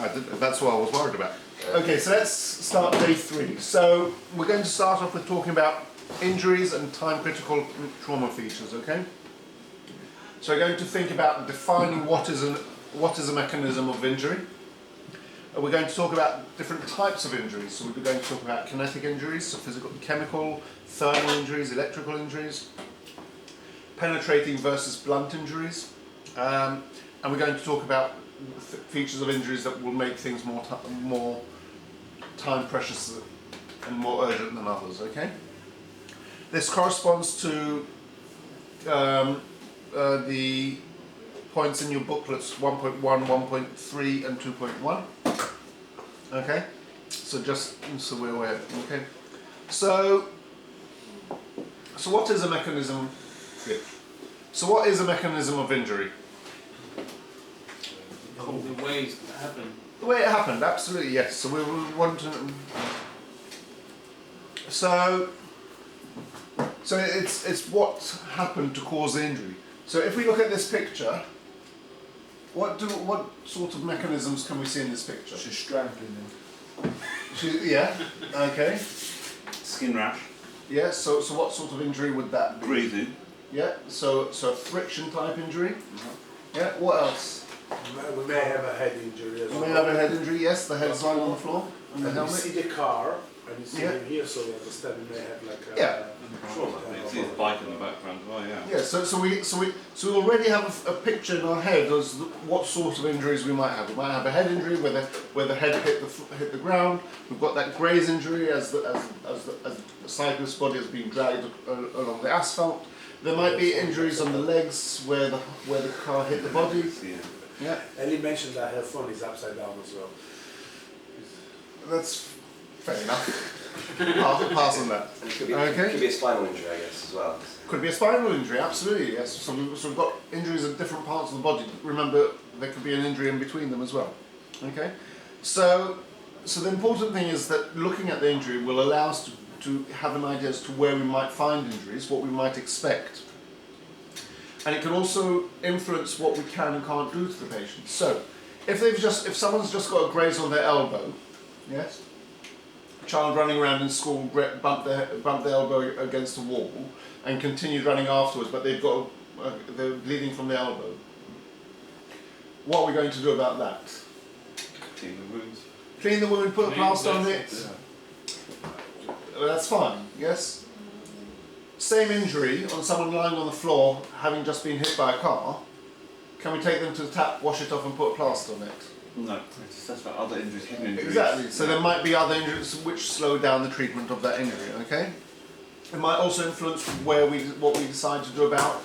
That's what I was worried about. Okay, so let's start day 3. So we're going to start off with talking about injuries and time-critical trauma features, okay? So we're going to think about defining what is a mechanism of injury. We're going to talk about different types of injuries. So we're going to talk about kinetic injuries, so physical, chemical, thermal injuries, electrical injuries, penetrating versus blunt injuries, and we're going to talk about features of injuries that will make things more time precious and more urgent than others. Okay. This corresponds to the points in your booklets 1.1, 1.3 and 2.1. Okay, so just so we're aware. Okay, so what is a mechanism? Yeah. So what is a mechanism of injury? The ways it happened. The way it happened, absolutely, yes. So we want to. So it's what happened to cause the injury. So if we look at this picture, what sort of mechanisms can we see in this picture? She's strangling him. Yeah. Okay. Skin rash. Yeah. So what sort of injury would that be? Breathing. Yeah. So a friction type injury. Yeah. What else? We may have a head injury as well. You may have a head injury. Yes, the head's lying on the floor and the And you helmet. see the car, and you see Yeah. him here, so you understand he may have like a... Yeah. You see his bike in the background. Oh yeah. Yeah, so we already have a picture in our head as what sort of injuries we might have. We might have a head injury where the head hit the ground. We've got that graze injury as the cyclist's body has been dragged along the asphalt. There might be injuries on the legs where the car hit the body. Yeah. Yeah, Ellie mentioned that her phone is upside down as well. that's fair enough. Pass on that. And it could be, Okay. could be a spinal injury, I guess, as well. Could be a spinal injury, absolutely, yes. So we've got injuries in different parts of the body. Remember, there could be an injury in between them as well. Okay? So the important thing is that looking at the injury will allow us to have an idea as to where we might find injuries, what we might expect. And it can also influence what we can and can't do to the patient. So, if someone's just got a graze on their elbow, yes, a child running around in school bumped their elbow against the wall and continued running afterwards, but they're bleeding from the elbow. What are we going to do about that? Clean the wounds. Clean the wound, put a Clean plaster on the- it. That's fine, yes? Same injury on someone lying on the floor having just been hit by a car. Can we take them to the tap, wash it off and put a plaster on it? No, that's about other injuries, hidden injuries. Exactly, so there might be other injuries which slow down the treatment of that injury, okay? It might also influence what we decide to do about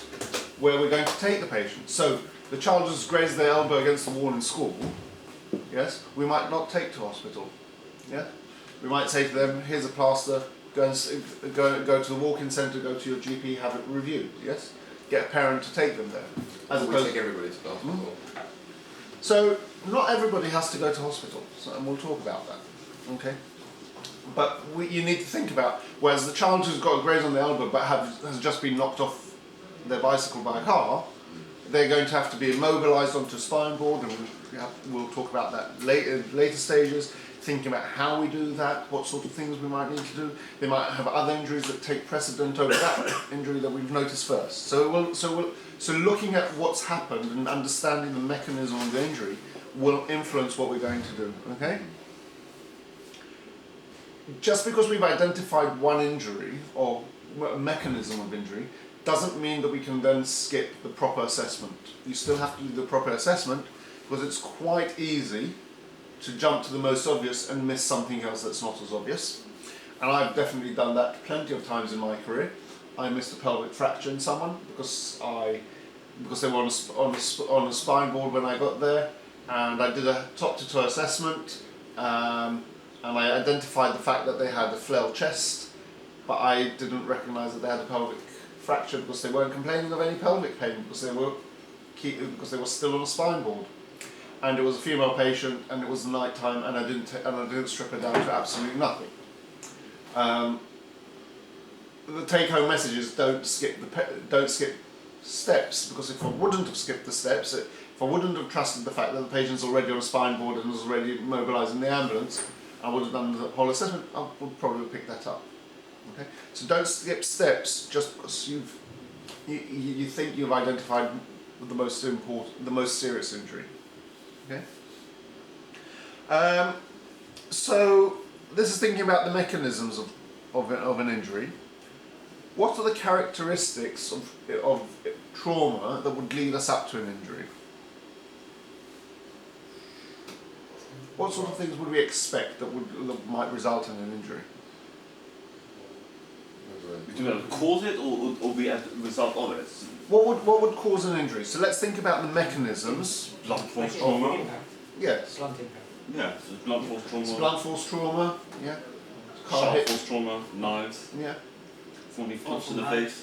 where we're going to take the patient. So the child has grazed their elbow against the wall in school, yes? We might not take to hospital, yeah? We might say to them, here's a plaster, go to the walk-in centre, go to your GP, have it reviewed, yes? Get a parent to take them there. As We opposed take everybody to the hospital. So not everybody has to go to hospital, and we'll talk about that, okay? But you need to think about, whereas the child who's got a graze on the elbow but has just been knocked off their bicycle by a car, they're going to have to be immobilised onto a spine board, and we'll talk about that later stages, thinking about how we do that, what sort of things we might need to do. They might have other injuries that take precedent over that injury that we've noticed first. So looking at what's happened and understanding the mechanism of the injury will influence what we're going to do, okay? Just because we've identified one injury or a mechanism of injury doesn't mean that we can then skip the proper assessment. You still have to do the proper assessment because it's quite easy to jump to the most obvious and miss something else that's not as obvious. And I've definitely done that plenty of times in my career. I missed a pelvic fracture in someone because they were on a spine board when I got there, and I did a top-to-toe assessment, and I identified the fact that they had a flail chest, but I didn't recognise that they had a pelvic fracture because they weren't complaining of any pelvic pain because they were still on a spine board. And it was a female patient, and it was night time, and I didn't strip her down to absolutely nothing. The take-home message is don't skip steps, because if I wouldn't have skipped the steps, if I wouldn't have trusted the fact that the patient's already on a spine board and was already mobilised in the ambulance, I would have done the whole assessment, I would probably have picked that up. Okay? So don't skip steps just because you think you've identified the most important, the most serious injury. Okay? So this is thinking about the mechanisms of an injury. What are the characteristics of trauma that would lead us up to an injury? What sort of things would we expect that might result in an injury? Do we cause it or be as a result of it? What would cause an injury? So let's think about the mechanisms. Blunt force trauma. Yes. Blunt impact. Yeah, so blunt force trauma. Blunt force trauma. Yeah. Car Sharp hit. force trauma, knives, Yeah. falling punch to the Fall from face.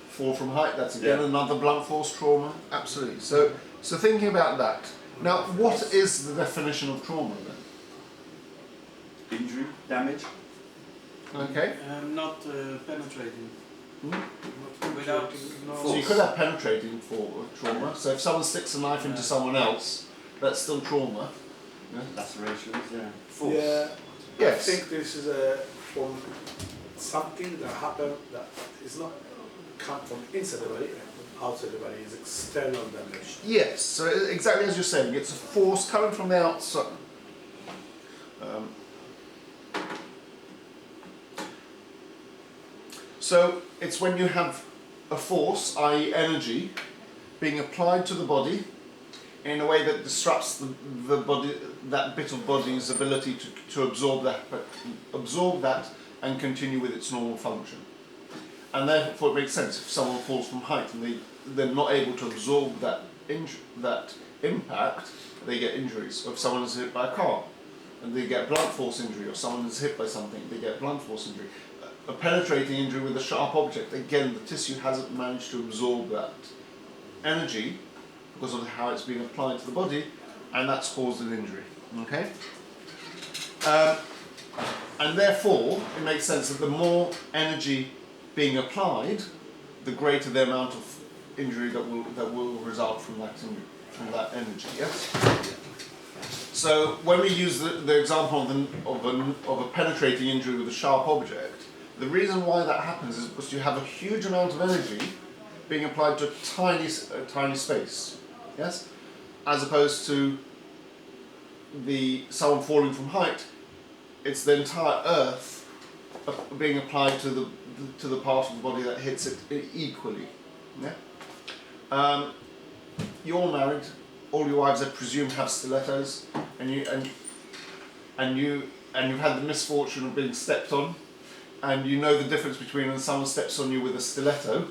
Fall from height. That's again Yeah. another blunt force trauma. Absolutely. So thinking about that. Now, what is the definition of trauma then? Injury, damage. Okay. Not penetrating. Hmm? Without So you could have penetrating trauma. So if someone sticks a knife into someone else, that's still trauma. Yeah. Lacerations, yeah. Force. Yeah, Yes. I think this is from something that happened that is not come from inside the body, outside the body, is external damage. Yes. So exactly as you're saying, it's a force coming from the outside. So it's when you have a force, i.e. energy, being applied to the body in a way that disrupts the body, that bit of body's ability to absorb that and continue with its normal function. And therefore it makes sense if someone falls from height and they're not able to absorb that impact, they get injuries. Or if someone is hit by a car and they get blunt force injury, or someone is hit by something, they get blunt force injury. A penetrating injury with a sharp object, again the tissue hasn't managed to absorb that energy because of how it's been applied to the body, and that's caused an injury. Okay? And therefore, it makes sense that the more energy being applied, the greater the amount of injury that will result from that energy. Yes. So when we use the example of a penetrating injury with a sharp object, the reason why that happens is because you have a huge amount of energy being applied to a tiny space. Yes, as opposed to someone falling from height, it's the entire earth being applied to the part of the body that hits it equally. Yeah. You're all married. All your wives, I presume, have stilettos, and you've had the misfortune of being stepped on, and you know the difference between when someone steps on you with a stiletto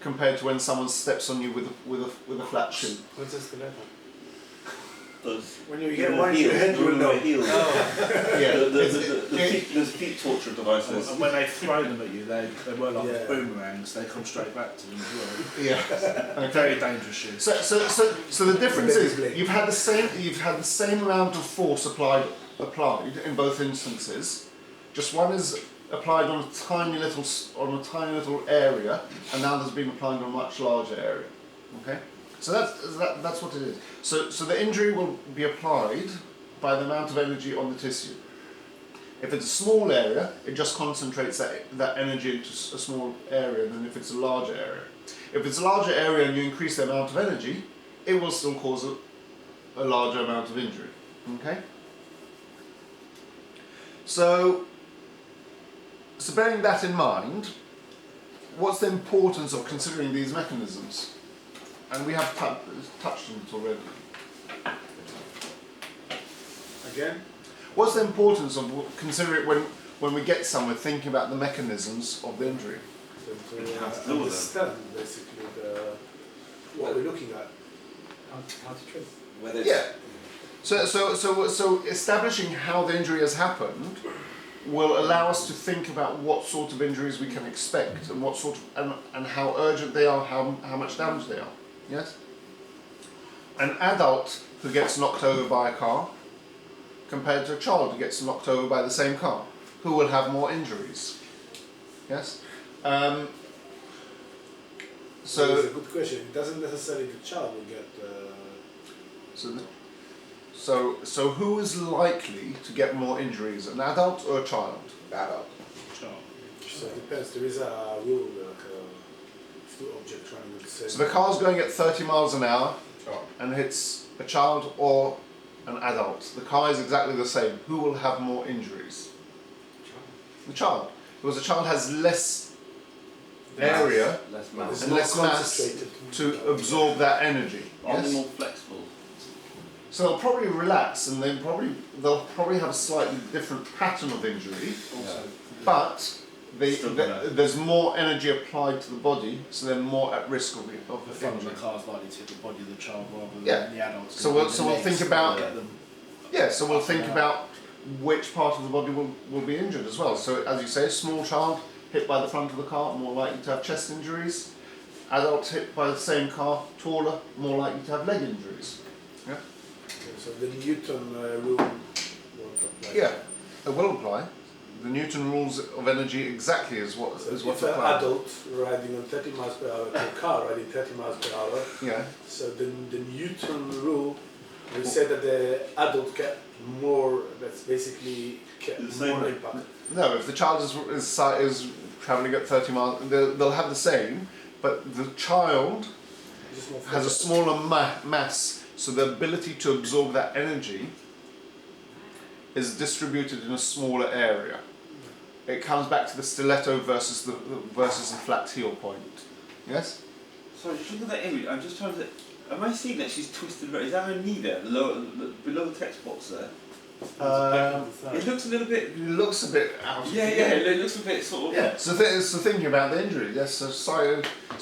compared to when someone steps on you with a flat shoe. What's a stiletto? Those When you get one in your head, you'll know. heels. Yeah. Those feet torture devices. And when they throw them at you, they work like Yeah. boomerangs. They come straight back to them as well. Yeah. Okay. Very dangerous shoes. So the difference is Blade. you've had the same amount of force applied in both instances. Just one is applied on a tiny little area, and now there's been applied on a much larger area. Okay, so that's what it is. So the injury will be applied by the amount of energy on the tissue. If it's a small area, it just concentrates that energy into a small area than if it's a larger area. If it's a larger area and you increase the amount of energy, it will still cause a larger amount of injury. Okay? So bearing that in mind, what's the importance of considering these mechanisms? And we have touched on it already. Again? What's the importance of considering when we get somewhere thinking about the mechanisms of the injury? To How to deal with understand basically what we're looking at. How to treat. Whether it's Yeah. So establishing how the injury has happened will allow us to think about what sort of injuries we can expect and what sort of and how urgent they are, how much damage they are. Yes. An adult who gets knocked over by a car compared to a child who gets knocked over by the same car, who will have more injuries. Yes. So it's a good question. It doesn't necessarily the child will get So who is likely to get more injuries, an adult or a child? Adult. So it depends. There is a rule like if two objects running at the same. So the car's going at 30 miles an hour Sure. and hits a child or an adult. The car is exactly the same. Who will have more injuries? The child. Because the child has less area Less mass. It's and more less mass concentrated. to absorb that energy. Are they Yes? more flexible? So they'll probably relax and they'll probably have a slightly different pattern of injury, but Still gonna- there's more energy applied to the body, so they're more at risk of The front of the injury. car's likely to hit the body of the child rather than Yeah. the adults. So we'll think about- Get them. Yeah, so we'll think Yeah. about which part of the body will be injured as well. So as you say, a small child hit by the front of the car, more likely to have chest injuries. Adults hit by the same car, taller, more likely to have leg injuries. Yeah? So the Newton rule won't apply. Yeah, it will apply. The Newton rules of energy exactly is what So is what if an apply. adult riding on 30 miles per hour to a car riding 30 miles per hour, Yeah. so the Newton rule will say that the adult get more, that's basically get The same more way. impact. No, if the child is travelling at 30 miles, they'll have the same, but the child Just more has a flexible. smaller mass, so the ability to absorb that energy is distributed in a smaller area. It comes back to the stiletto versus the flat heel point. Yes? Sorry, just looking at that image, I'm just trying to. Am I seeing that she's twisted? Is that her knee there? The lower, below the text box there. It looks a little bit. It looks a bit out of Yeah, it looks a bit sort of. Yeah. So thinking about the injury, yes. So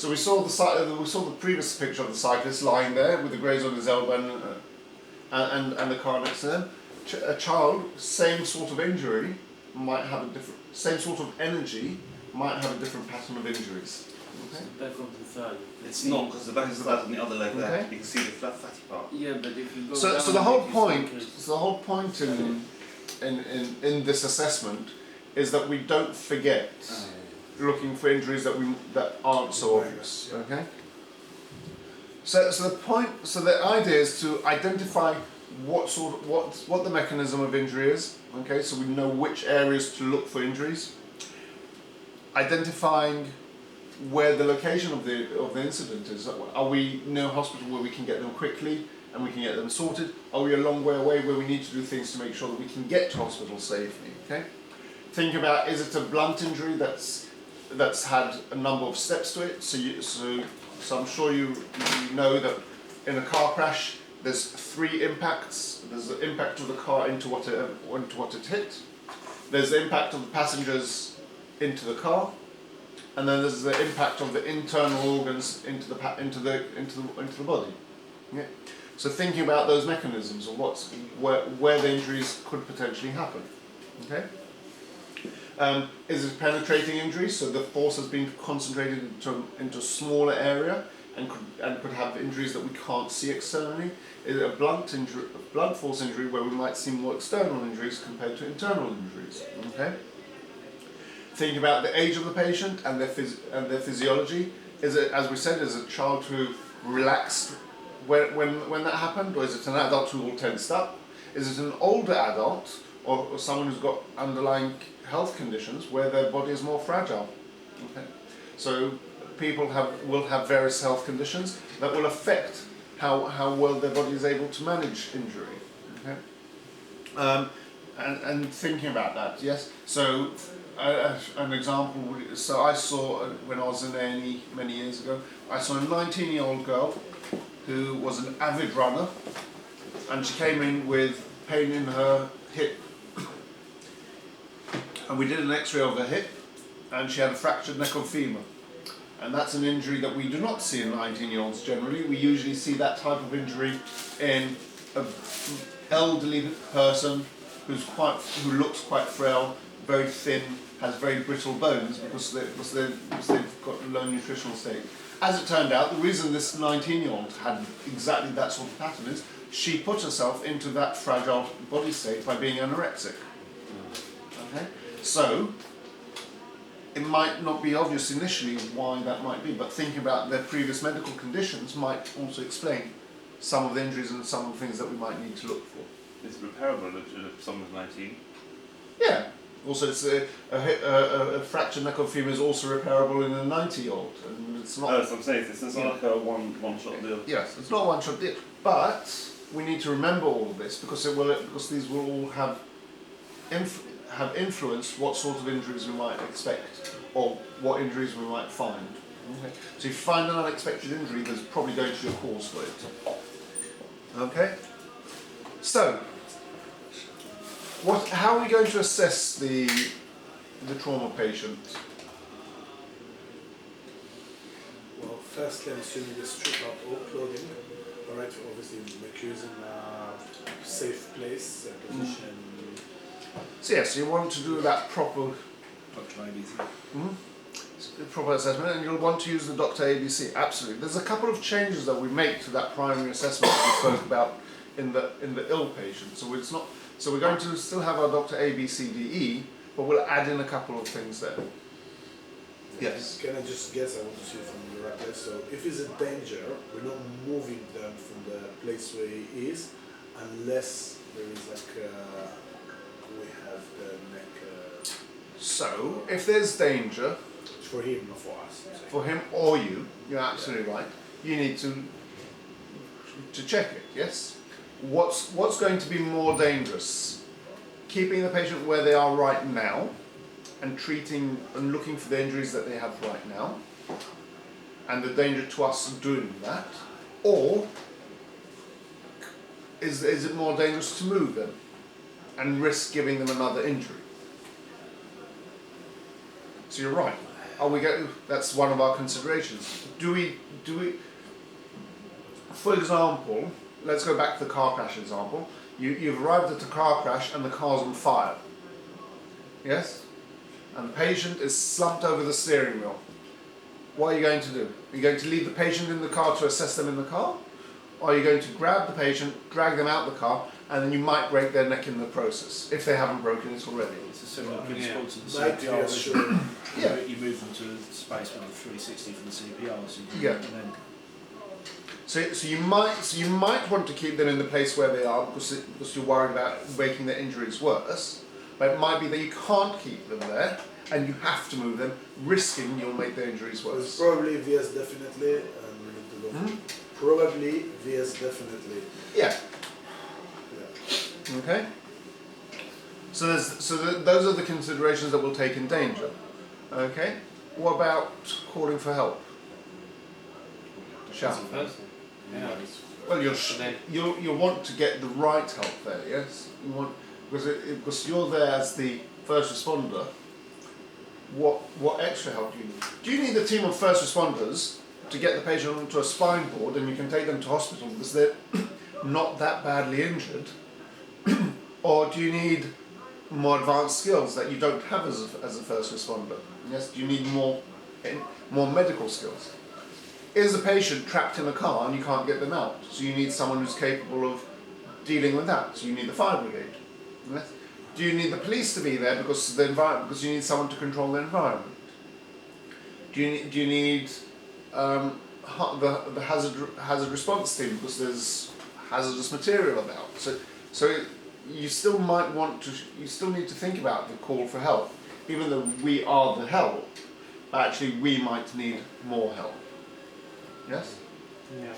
we saw the previous picture of the cyclist lying there with the graze on his elbow and the car next to them. A child, same sort of injury, might have a different, same sort of energy, might have a different pattern of injuries. Okay. Back on the thigh. It's not because the back is flat on the other leg there. Okay. You can see the flat fatty part. Yeah, but if you go So down, the whole it is point, okay. so the whole point in this assessment is that we don't forget looking for injuries that aren't so obvious. Okay. So the idea is to identify what the mechanism of injury is. Okay, so we know which areas to look for injuries. Identifying where the location of the incident is. Are we near a hospital where we can get them quickly and we can get them sorted? Are we a long way away where we need to do things to make sure that we can get to hospital safely? Okay. Think about, is it a blunt injury that's had a number of steps to it? So I'm sure you know that in a car crash there's 3 impacts. There's the impact of the car into what it hit. There's the impact of the passengers into the car, and then there's the impact of the internal organs into the body. Yeah. So thinking about those mechanisms of where the injuries could potentially happen. Okay. Is it penetrating injuries? So the force has been concentrated into a smaller area and could have injuries that we can't see externally. Is it a blunt force injury where we might see more external injuries compared to internal injuries? Okay. Think about the age of the patient and their physiology. Is it, as we said, is it a child who relaxed when that happened, or is it an adult who all tensed up? Is it an older adult or someone who's got underlying health conditions where their body is more fragile? Okay. So people will have various health conditions that will affect how well their body is able to manage injury. Okay. And thinking about that, yes. So an example. So I saw when I was in A&E many years ago, I saw a 19-year-old girl who was an avid runner, and she came in with pain in her hip, and we did an X-ray of her hip, and she had a fractured neck of femur. And that's an injury that we do not see in 19-year-olds generally. We usually see that type of injury in an elderly person who looks quite frail, very thin, has very brittle bones because they've got a low nutritional state. As it turned out, the reason this 19-year-old had exactly that sort of pattern is she put herself into that fragile body state by being anorexic. Okay, so it might not be obvious initially why that might be, but thinking about their previous medical conditions might also explain some of the injuries and some of the things that we might need to look for. It's repairable if someone's 19. Yeah. Also, it's a fractured neck or femur is also repairable in a 90-year-old, and it's not. Oh, so I'm saying it's not like a one-shot deal. Yes, it's not a one-shot deal, but we need to remember all of this because these will all have influenced what sort of injuries we might expect or what injuries we might find. Okay. So if you find an unexpected injury, there's probably going to be a cause for it. Okay. So, how are we going to assess the trauma patient? Well, firstly, I'm assuming they strip out all clothing. Alright, obviously make use in a safe place, a position. So yes, you want to do that proper proper assessment, and you'll want to use the Dr. ABC. Absolutely. There's a couple of changes that we make to that primary assessment that we spoke about in the ill patient. So it's not. So we're going to still have our Dr. A, B, C, D, E, but we'll add in a couple of things there. Yes. Can I just guess? I want to see from the right place. So if he's in danger, we're not moving them from the place where he is, unless there is like we have the neck. So if there's danger For him, not for us. I'm saying. for him or you, you're absolutely right. You need to check it. Yes. What's going to be more dangerous? Keeping the patient where they are right now and treating and looking for the injuries that they have right now and the danger to us doing that, or is it more dangerous to move them and risk giving them another injury? So you're right. That's one of our considerations. Do we for example, let's go back to the car crash example. You've arrived at the car crash and the car's on fire. Yes? And the patient is slumped over the steering wheel. What are you going to do? Are you going to leave the patient in the car to assess them in the car? Or are you going to grab the patient, drag them out the car, and then you might break their neck in the process, if they haven't broken it already? It's a similar principle to the Might be CPR. a sure. Yeah. You move them to a space with a 360 from the CPR, so you can, Yeah. and then So you might want to keep them in the place where they are because you're worried about making their injuries worse. But it might be that you can't keep them there and you have to move them, risking you'll make their injuries It's worse. probably VS definitely, and we need to go. Probably VS definitely. Yeah. Yeah. Okay. Those are the considerations that we'll take in danger. Okay. What about calling for help? Shout. Yeah. Well, you'll want to get the right help there. Yes. You want because you're there as the first responder. What extra help do you need? Do you need a team of first responders to get the patient onto a spine board and you can take them to hospital because they're not that badly injured? Or do you need more advanced skills that you don't have as a first responder? Yes, do you need more medical skills? Is the patient trapped in a car and you can't get them out? So you need someone who's capable of dealing with that. So you need the fire brigade. Yes? Do you need the police to be there because you need someone to control the environment? Do you need the hazard response team because there's hazardous material about? So you still need to think about the call for help, even though we are the help. Actually, we might need more help. Yes. Yeah.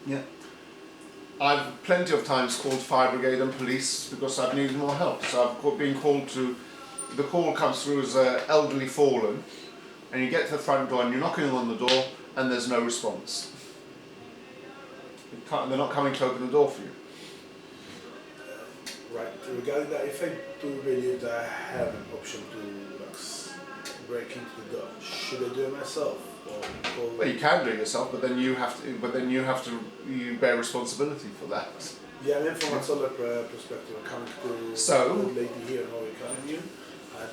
Yeah. I've plenty of times called fire brigade and police because I've needed more help. So I've been called to. The call comes through as an elderly fallen, and you get to the front door and you're knocking on the door and there's no response. They're not coming to open the door for you. Right. Regarding that, if I do believe that I have an option to break into the door, should I do it myself or call? Well, you can do it yourself, but then you have to bear responsibility for that. Yeah, I mean from a solar perspective, I'm coming to So- the lady here in Norway Avenue, and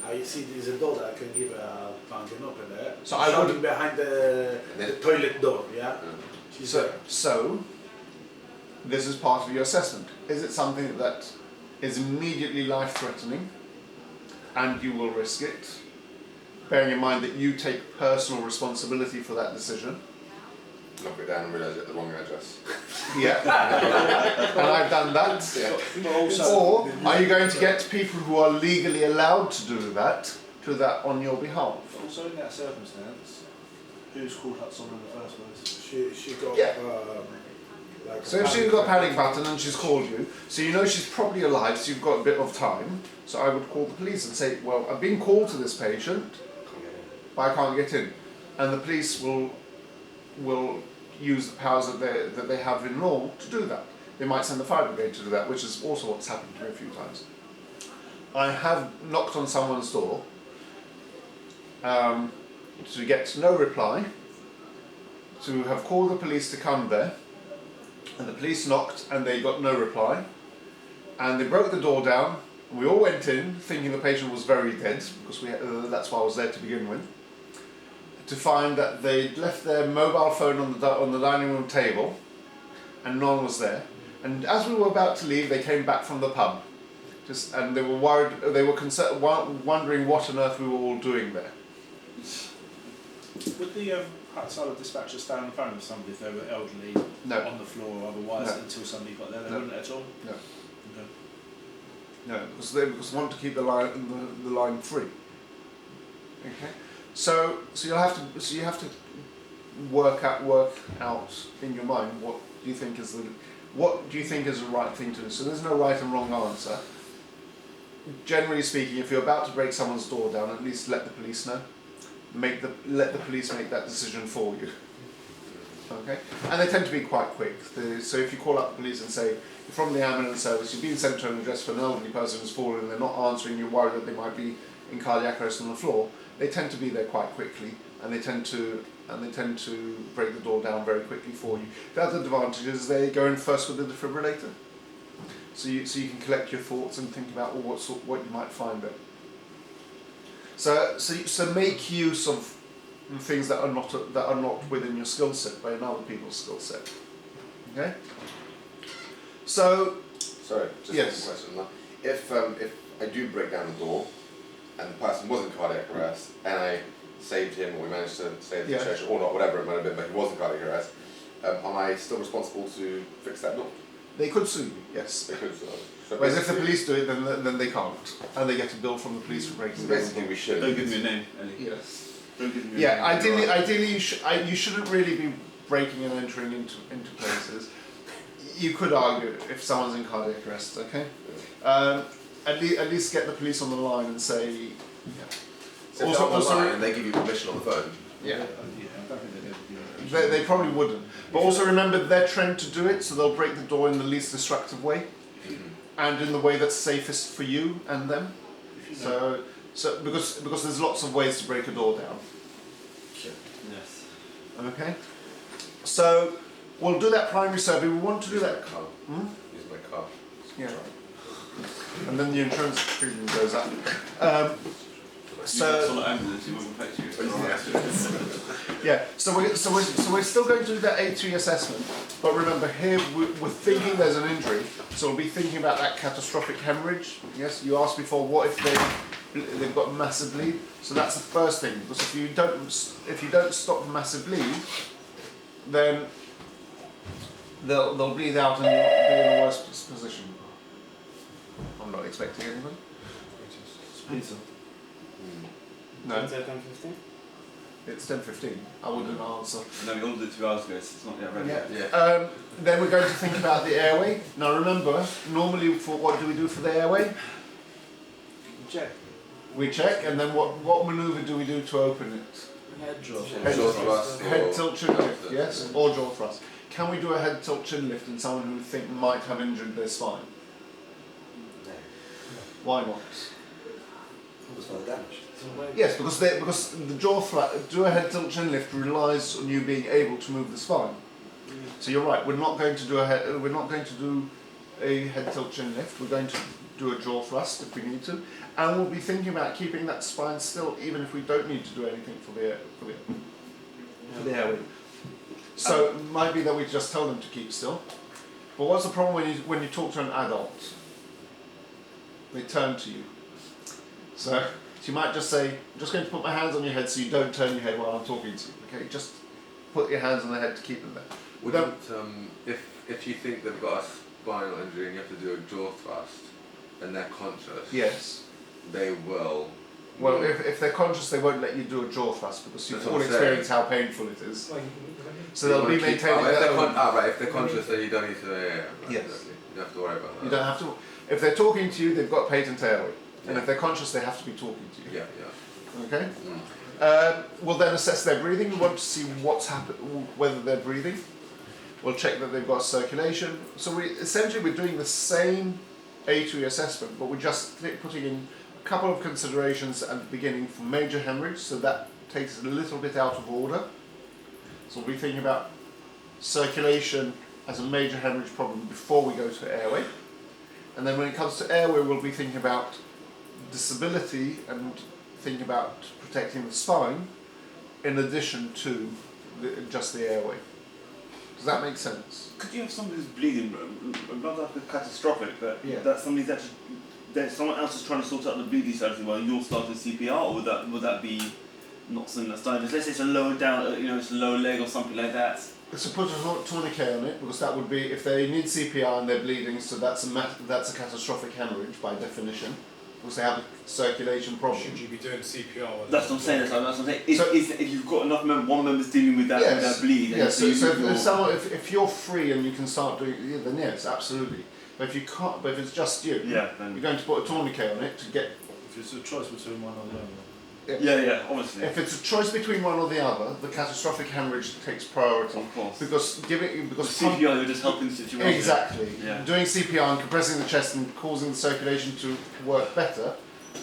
I see there's a door that I can give a bang and open there. So I shouting would- behind the toilet door, yeah? She's there. So this is part of your assessment. Is it something that is immediately life-threatening and you will risk it, bearing in mind that you take personal responsibility for that decision? knock it down and realise you had the wrong address. Yeah. And I've done that. Yeah. But also, Or are you going to get people who are legally allowed to do that on your behalf? but also in that circumstance, who's called up someone in the first place? She got Yeah. like. So if she's got a panic button and she's called you, so you know she's probably alive, so you've got a bit of time. So I would call the police and say, well, I've been called to this patient, but I can't get in. And the police will use the powers that they have in law to do that. They might send the fire brigade to do that, which is also what's happened to me a few times. I have knocked on someone's door to get no reply, to have called the police to come there, and the police knocked and they got no reply, and they broke the door down. We all went in thinking the patient was very dead, because that's why I was there to begin with, to find that they'd left their mobile phone on the dining room table and no one was there. And as we were about to leave, they came back from the pub, and they were worried. They were wondering what on earth we were all doing there. Would the outside dispatcher stay on the phone with somebody if they were elderly, No. on the floor or otherwise, No. until somebody got there? They No. wouldn't at all? No. Okay. No, because they want to keep the line free. Okay, so you have to work out in your mind what do you think is the right thing to do. So there's no right and wrong answer. Generally speaking, if you're about to break someone's door down, at least let the police know. Let the police make that decision for you. Okay, and they tend to be quite quick. So if you call up the police and say, you're from the ambulance service, you've been sent to an address for an elderly person who's fallen and they're not answering, you're worried that they might be in cardiac arrest on the floor, they tend to be there quite quickly, and they tend to break the door down very quickly for you. The other advantage is they go in first with the defibrillator, so you can collect your thoughts and think about what you might find there. So make use of things that are not within your skill set, but in other people's skill set. Okay. So Sorry, just Yes. one question. If I do break down the door and the person was in cardiac arrest and I saved him, or we managed to save the Yeah. situation, or not, whatever it might have been, but he was in cardiac arrest, am I still responsible to fix that door? they could sue you, yes. They could. So Whereas if the basically- police do it, then they can't, and they get a bill from the police for breaking so the door. basically we should. Don't give me a name, Ellie. Yes. Don't give me a Yeah. name. Ideally, you shouldn't really be breaking and entering into places. You could argue if someone's in cardiac arrest. Okay. At least get the police on the line and say. Yeah. So if Also- they're on the also- line and they give you permission on the phone. Yeah. I don't think they'd ever do it. They probably wouldn't. But also remember, they're trained to do it, so they'll break the door in the least destructive way, and in the way that's safest for you and them. So because there's lots of ways to break a door down. Yes. Okay. So we'll do that primary survey. We want to do Use my that. car. Use my car. Yeah. And then the insurance premium goes up. It's on an ambulance, it won't affect you. Yeah. So we're still going to do that A3 assessment, but remember here we're thinking there's an injury, so we'll be thinking about that catastrophic hemorrhage. Yes. You asked before, what if they've got massive bleed? So that's the first thing, because if you don't stop the massive bleed, then they'll bleed out and you'll be in a worse position. I'm not expecting anything. Pizza. No, 10:15? it's 10:15. I wouldn't answer. No, we ordered it 2 hours ago, so it's not yet ready. Yeah. Then we're going to think about the airway. Now remember, normally what do we do for the airway? Check. We check, and then what manoeuvre do we do to open it? Head Jaw Head thrust. Head tilt chin lift, yes, or jaw thrust. Can we do a head tilt chin lift in someone who we think might have injured their spine? Why not? Yes, because the jaw thrust, do a head tilt chin lift relies on you being able to move the spine. So you're right. We're not going to do a head tilt chin lift. We're going to do a jaw thrust if we need to, and we'll be thinking about keeping that spine still, even if we don't need to do anything for the airway. So it might be that we just tell them to keep still. But what's the problem when you talk to an adult? They turn to you. So you might just say, I'm just going to put my hands on your head so you don't turn your head while I'm talking to you. Okay, just put your hands on their head to keep them there. Wouldn't, if you think they've got a spinal injury and you have to do a jaw thrust and they're conscious, Yes. they will. Well, if they're conscious, they won't let you do a jaw thrust because you've That's all what I'm saying. experienced how painful it is. Well, So they'll be maintaining if their they're own. right, if they're conscious, then you don't need to. Yeah, Yes. exactly. You don't have to worry about that. You don't have to. If they're talking to you, they've got patent airway, and Yeah. if they're conscious, they have to be talking to you. Yeah, yeah. Okay. Mm. We'll then assess their breathing. We want to see what's happened, whether they're breathing. We'll check that they've got circulation. So we're doing the same A2E assessment, but we're just putting in a couple of considerations at the beginning for major hemorrhage. So that takes it a little bit out of order. So we'll be thinking about circulation as a major hemorrhage problem before we go to airway. And then when it comes to airway, we'll be thinking about disability and thinking about protecting the spine in addition to just the airway. Does that make sense? Could you have somebody who's bleeding, not like a catastrophic, but Yeah. that somebody's actually, that someone else is trying to sort out the bleeding side of things while you're starting CPR, or would that be not something that's done? Let's say it's a lower down, it's a lower leg or something like that. So put a tourniquet on it, because that would be, if they need CPR and they're bleeding, so that's a catastrophic hemorrhage by definition, because they have a circulation problem. should you be doing CPR? When That's what I'm saying. That's what I'm saying. So- If you've got enough one member's dealing with that, with that bleed, and Yes. So, you- so you're- if you're free and you can start doing, yeah, then yes, absolutely. But if you can't, but if it's just you, yeah, you're then, going to put a tourniquet on it to get. If it's a choice between one or the other. yeah, obviously, If it's a choice between one or the other, the catastrophic hemorrhage takes priority of course. because Because CPR, you're just helping the situation. exactly Yeah. doing CPR and compressing the chest and causing the circulation to work better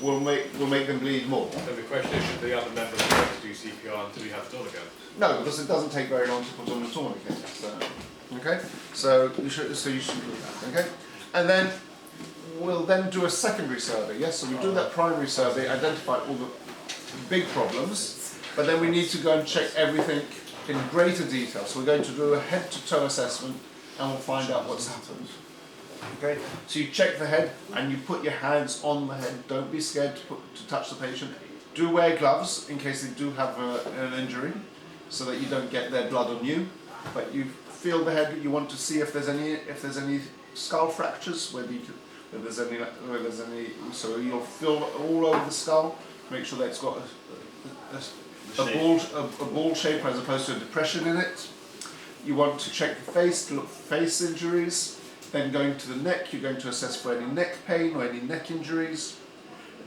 will make them bleed more. Then the question is, should the other member have to do CPR until you have tourniquet? No, because it doesn't take very long to put on the tourniquet. So, okay, so you should do that. Okay, and then we'll then do a secondary survey. Yes, so we do that primary survey, identify all the big problems, but then we need to go and check everything in greater detail. So we're going to do a head-to-toe assessment, and we'll find out what's happened. Okay, so you check the head and you put your hands on the head. Don't be scared to touch the patient. Do wear gloves in case they do have an injury, so that you don't get their blood on you. But you feel the head. You want to see if there's any skull fractures, whether there's any. So you'll feel all over the skull. Make sure that it's got a ball shape as opposed to a depression in it. You want to check the face to look for face injuries. Then going to the neck, you're going to assess for any neck pain or any neck injuries.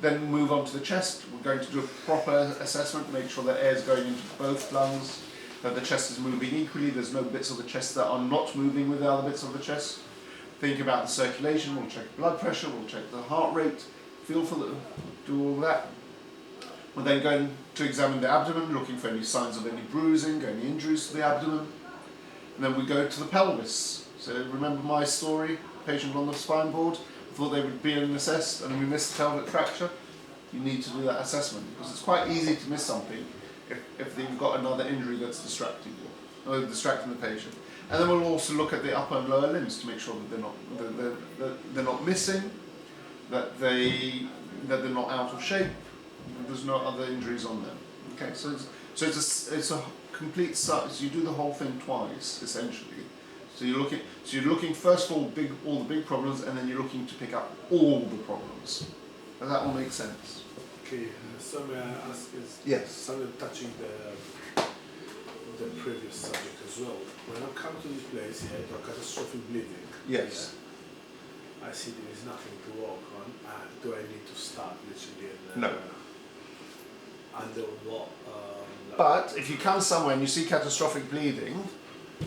Then move on to the chest. We're going to do a proper assessment, make sure that air is going into both lungs, that the chest is moving equally, there's no bits of the chest that are not moving with the other bits of the chest. Think about the circulation, we'll check blood pressure, we'll check the heart rate, do all that. We're then going to examine the abdomen, looking for any signs of any bruising, any injuries to the abdomen. And then we go to the pelvis. So remember my story, patient on the spine board, thought they would be assessed and we missed the pelvic fracture. You need to do that assessment because it's quite easy to miss something if they've got another injury that's distracting you, or distracting the patient. And then we'll also look at the upper and lower limbs to make sure that they're not missing, that they're not out of shape, that there's no other injuries on them. Okay, so it's a complete so you do the whole thing twice essentially. So you're looking first for all the big problems, and then you're looking to pick up all the problems. Does that all make sense? Okay, so may I ask is Yes. something touching the previous subject as well. When I come to this place here, to catastrophic bleeding. Yes. I see there is nothing to work on. Do I need to start literally? No. Under what? But if you come somewhere and you see catastrophic bleeding,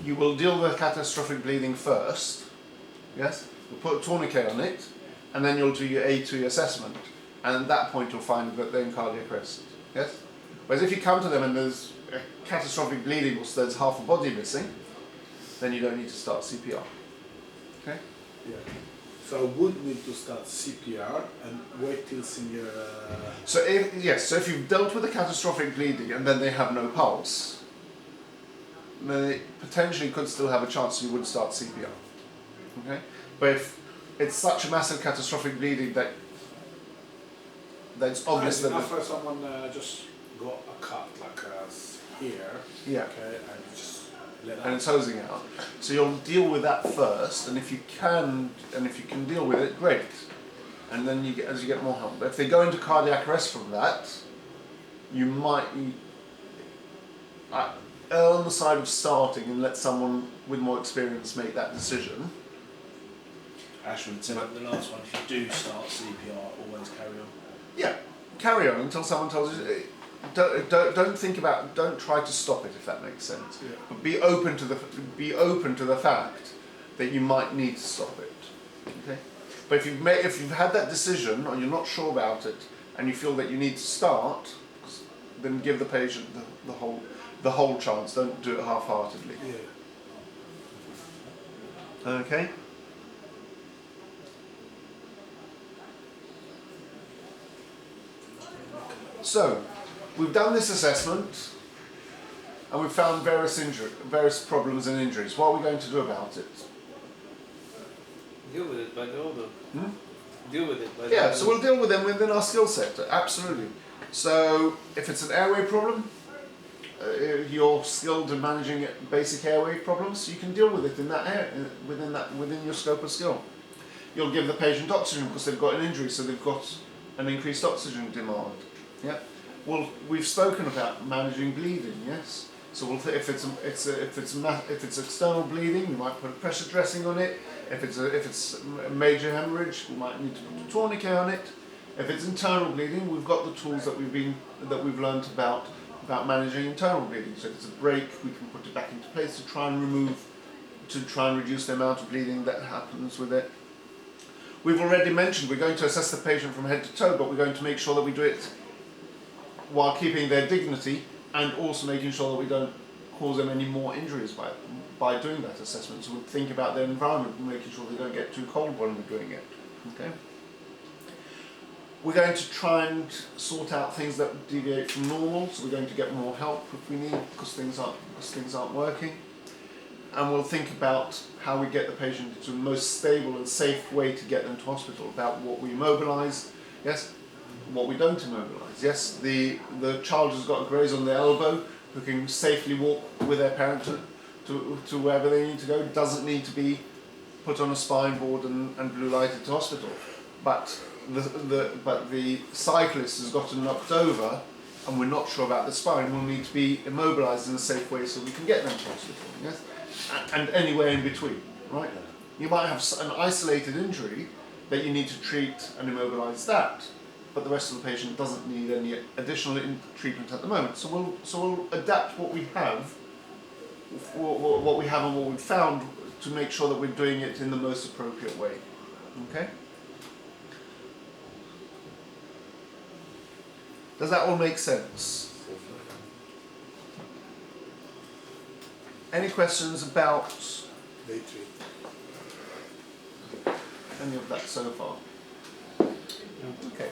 you will deal with catastrophic bleeding first. Yes. You'll put a tourniquet on it, and then you'll do your A2E assessment. And at that point, you'll find that they're in cardiac arrest. Yes. Whereas if you come to them and there's catastrophic bleeding, or there's half a body missing, then you don't need to start CPR. Okay. Yeah. So I would need to start CPR and wait till senior. So if you've dealt with the catastrophic bleeding and then they have no pulse, then they potentially could still have a chance you would start CPR. Okay? But if it's such a massive catastrophic bleeding that it's obvious that after someone just got a cut, like here, Yeah. okay, and you just let And out. it's hosing out. So you'll deal with that first, and if you can deal with it, great. And then as you get more help. But if they go into cardiac arrest from that, you might err on the side of starting and let someone with more experience make that decision. Ashwin said at the last one, if you do start CPR, always carry on. Yeah, carry on until someone tells you. Don't try to stop it, if that makes sense. Yeah. But be open to the fact that you might need to stop it. Okay. But if you've had that decision or you're not sure about it and you feel that you need to start, then give the patient the whole chance. Don't do it half-heartedly. Yeah. Okay. So, we've done this assessment and we've found various problems and injuries. What are we going to do about it? Deal with it by the order. Hmm? Deal with it by the Yeah, order. so we'll deal with them within our skill set, absolutely. So, if it's an airway problem, you're skilled in managing basic airway problems, you can deal with it in that within your scope of skill. You'll give the patient oxygen because they've got an injury, so they've got an increased oxygen demand. Yeah. Well, we've spoken about managing bleeding. Yes. So if it's external bleeding, we might put a pressure dressing on it. If it's a major hemorrhage, we might need to put a tourniquet on it. If it's internal bleeding, we've got the tools that we've learnt about managing internal bleeding. So if it's a break, we can put it back into place to try and reduce the amount of bleeding that happens with it. We've already mentioned we're going to assess the patient from head to toe, but we're going to make sure that we do it while keeping their dignity and also making sure that we don't cause them any more injuries by doing that assessment. So we'll think about their environment and making sure they don't get too cold when we're doing it. Okay. We're going to try and sort out things that deviate from normal, so we're going to get more help if we need because things aren't working. And we'll think about how we get the patient to the most stable and safe way to get them to hospital, about what we immobilise, yes, what we don't immobilise. Yes, the child who's got a graze on their elbow, who can safely walk with their parent to wherever they need to go, doesn't need to be put on a spine board and blue lighted to hospital. But the cyclist has gotten knocked over and we're not sure about the spine, will need to be immobilised in a safe way so we can get them to hospital. Yes? And anywhere in between, right? You might have an isolated injury that you need to treat and immobilise that, but the rest of the patient doesn't need any additional treatment at the moment. So we'll adapt what we have, what we have and what we've found to make sure that we're doing it in the most appropriate way. Okay? Does that all make sense? Any questions about Day 3. any of that so far? Okay.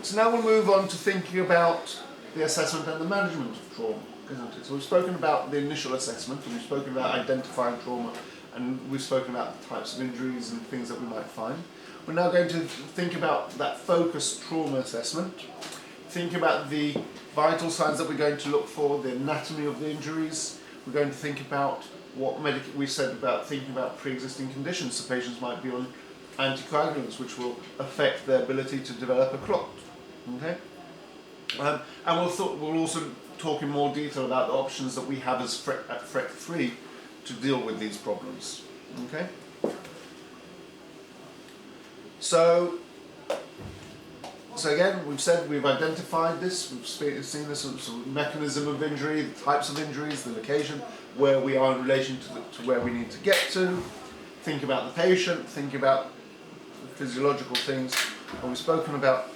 So now we'll move on to thinking about the assessment and the management of trauma, isn't it? So we've spoken about the initial assessment, and we've spoken about identifying trauma, and we've spoken about the types of injuries and things that we might find. We're now going to think about that focused trauma assessment, think about the vital signs that we're going to look for, the anatomy of the injuries. We're going to think about what we said about thinking about pre-existing conditions. So patients might be on anticoagulants, which will affect their ability to develop a clot. Okay, and we'll also talk in more detail about the options that we have as at FREC 3 to deal with these problems. Okay, so again, we've said we've identified this, we've seen this sort of mechanism of injury, the types of injuries, the location, where we are in relation to where we need to get to. Think about the patient, think about the physiological things, and we've spoken about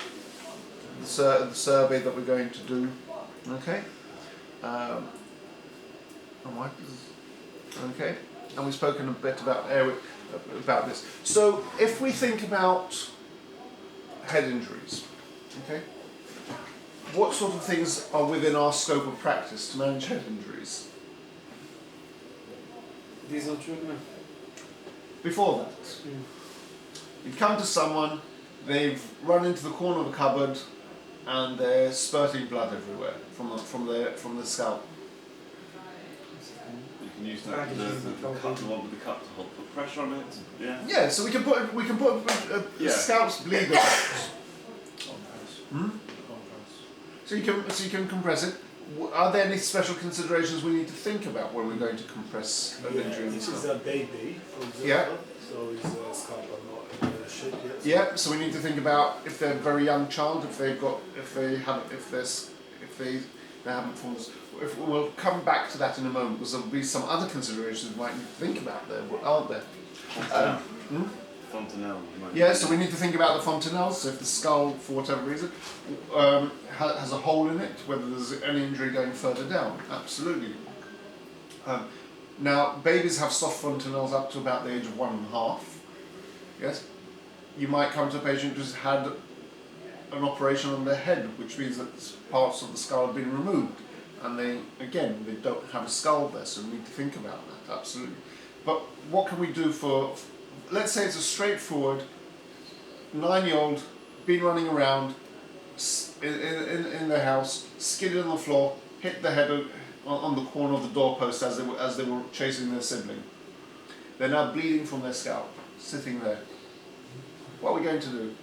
the survey that we're going to do. Okay. Okay. And we've spoken a bit about this. So if we think about head injuries, okay, what sort of things are within our scope of practice to manage head injuries? Diesel treatment. Before that, you'd come to someone, they've run into the corner of a cupboard, and they're spurting blood everywhere from the scalp. can use the cup, the one with the cup to put pressure on it. Yeah. Yeah, so we can put Yeah. scalp's bleeder. Hmm? Compress. So you can compress it. Are there any special considerations we need to think about when we're going to compress an injury in the This is scalp? a baby, for example. Yeah. So his scalp are not shaped yet. Yeah, so we need to think about if they're a very young child, if they haven't formed. We'll come back to that in a moment because there'll be some other considerations we might need to think about there, aren't there? Fontanelle. Yeah, so we need to think about the fontanelles. So if the skull, for whatever reason, has a hole in it, whether there's any injury going further down. Absolutely. Now, babies have soft fontanelles up to about the age of 1.5. Yes? You might come to a patient who's had an operation on their head, which means that parts of the skull have been removed. And they don't have a skull there, so we need to think about that, absolutely. But what can we do for, let's say it's a straightforward 9-year-old, been running around in their house, skidded on the floor, hit the head on the corner of the doorpost as they were chasing their sibling. They're now bleeding from their scalp, sitting there. What are we going to do?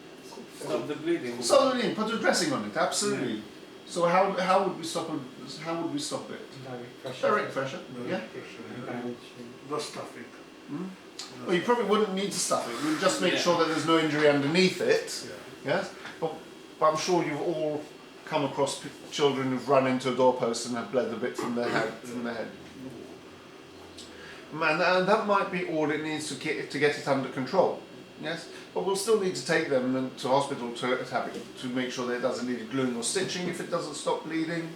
Stop the bleeding. Stop the bleeding, put a dressing on it, absolutely. Yeah. So how would we stop it? How would we stop it? Direct pressure. Yeah. No stuffing. Well, you probably wouldn't need to stuff it. You'd just make sure that there's no injury underneath it. Yeah. Yes. But I'm sure you've all come across children who've run into a doorpost and have bled a bit from their head. And that might be all it needs to get it under control. Yes, but we'll still need to take them to hospital to make sure that it doesn't need gluing or stitching if it doesn't stop bleeding,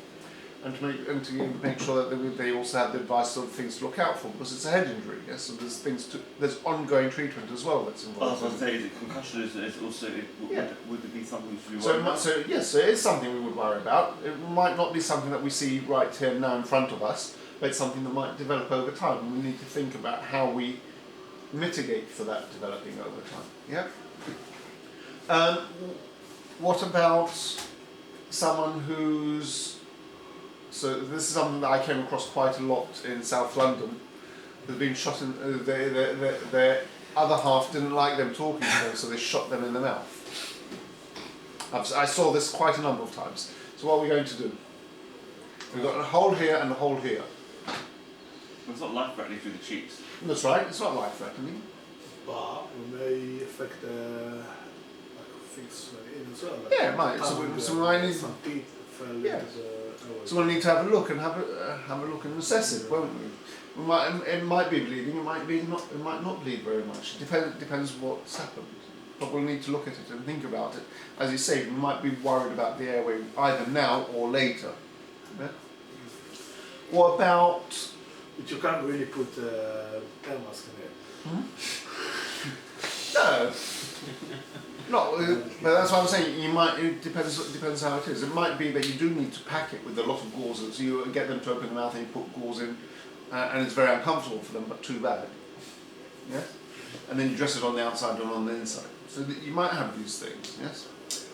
and to make sure that they also have the advice of things to look out for because it's a head injury. Yes, so there's ongoing treatment as well that's involved. I was going to say, is it concussion is also would it be something we should be worried about? So yes, so it is something we would worry about. It might not be something that we see right here now in front of us, but it's something that might develop over time, and we need to think about how we mitigate for that developing over time. Yeah. What about someone who's so this is something that I came across quite a lot in South London. They've been shot in. Their other half didn't like them talking to them, so they shot them in the mouth. I saw this quite a number of times. So what are we going to do? We've got a hole here and a hole here. Well, it's not life-threatening through the cheeks. That's right. It's not life-threatening. But we may affect things in as well. Like Yeah, it might. So we might need. some teeth fell Yeah. into the airway. So we'll need to have a look and have a look and assess it, won't we? It might be bleeding. It might not bleed very much. Depends what's happened. But we'll need to look at it and think about it. As you say, we might be worried about the airway either now or later. Yeah? What about? But you can't really put air mask in it. No. Not. But that's what I'm saying. You might. It depends how it is. It might be that you do need to pack it with a lot of gauze, so you get them to open the mouth and you put gauze in, and it's very uncomfortable for them, but too bad. Yes. And then you dress it on the outside and on the inside. So that you might have these things. Yes.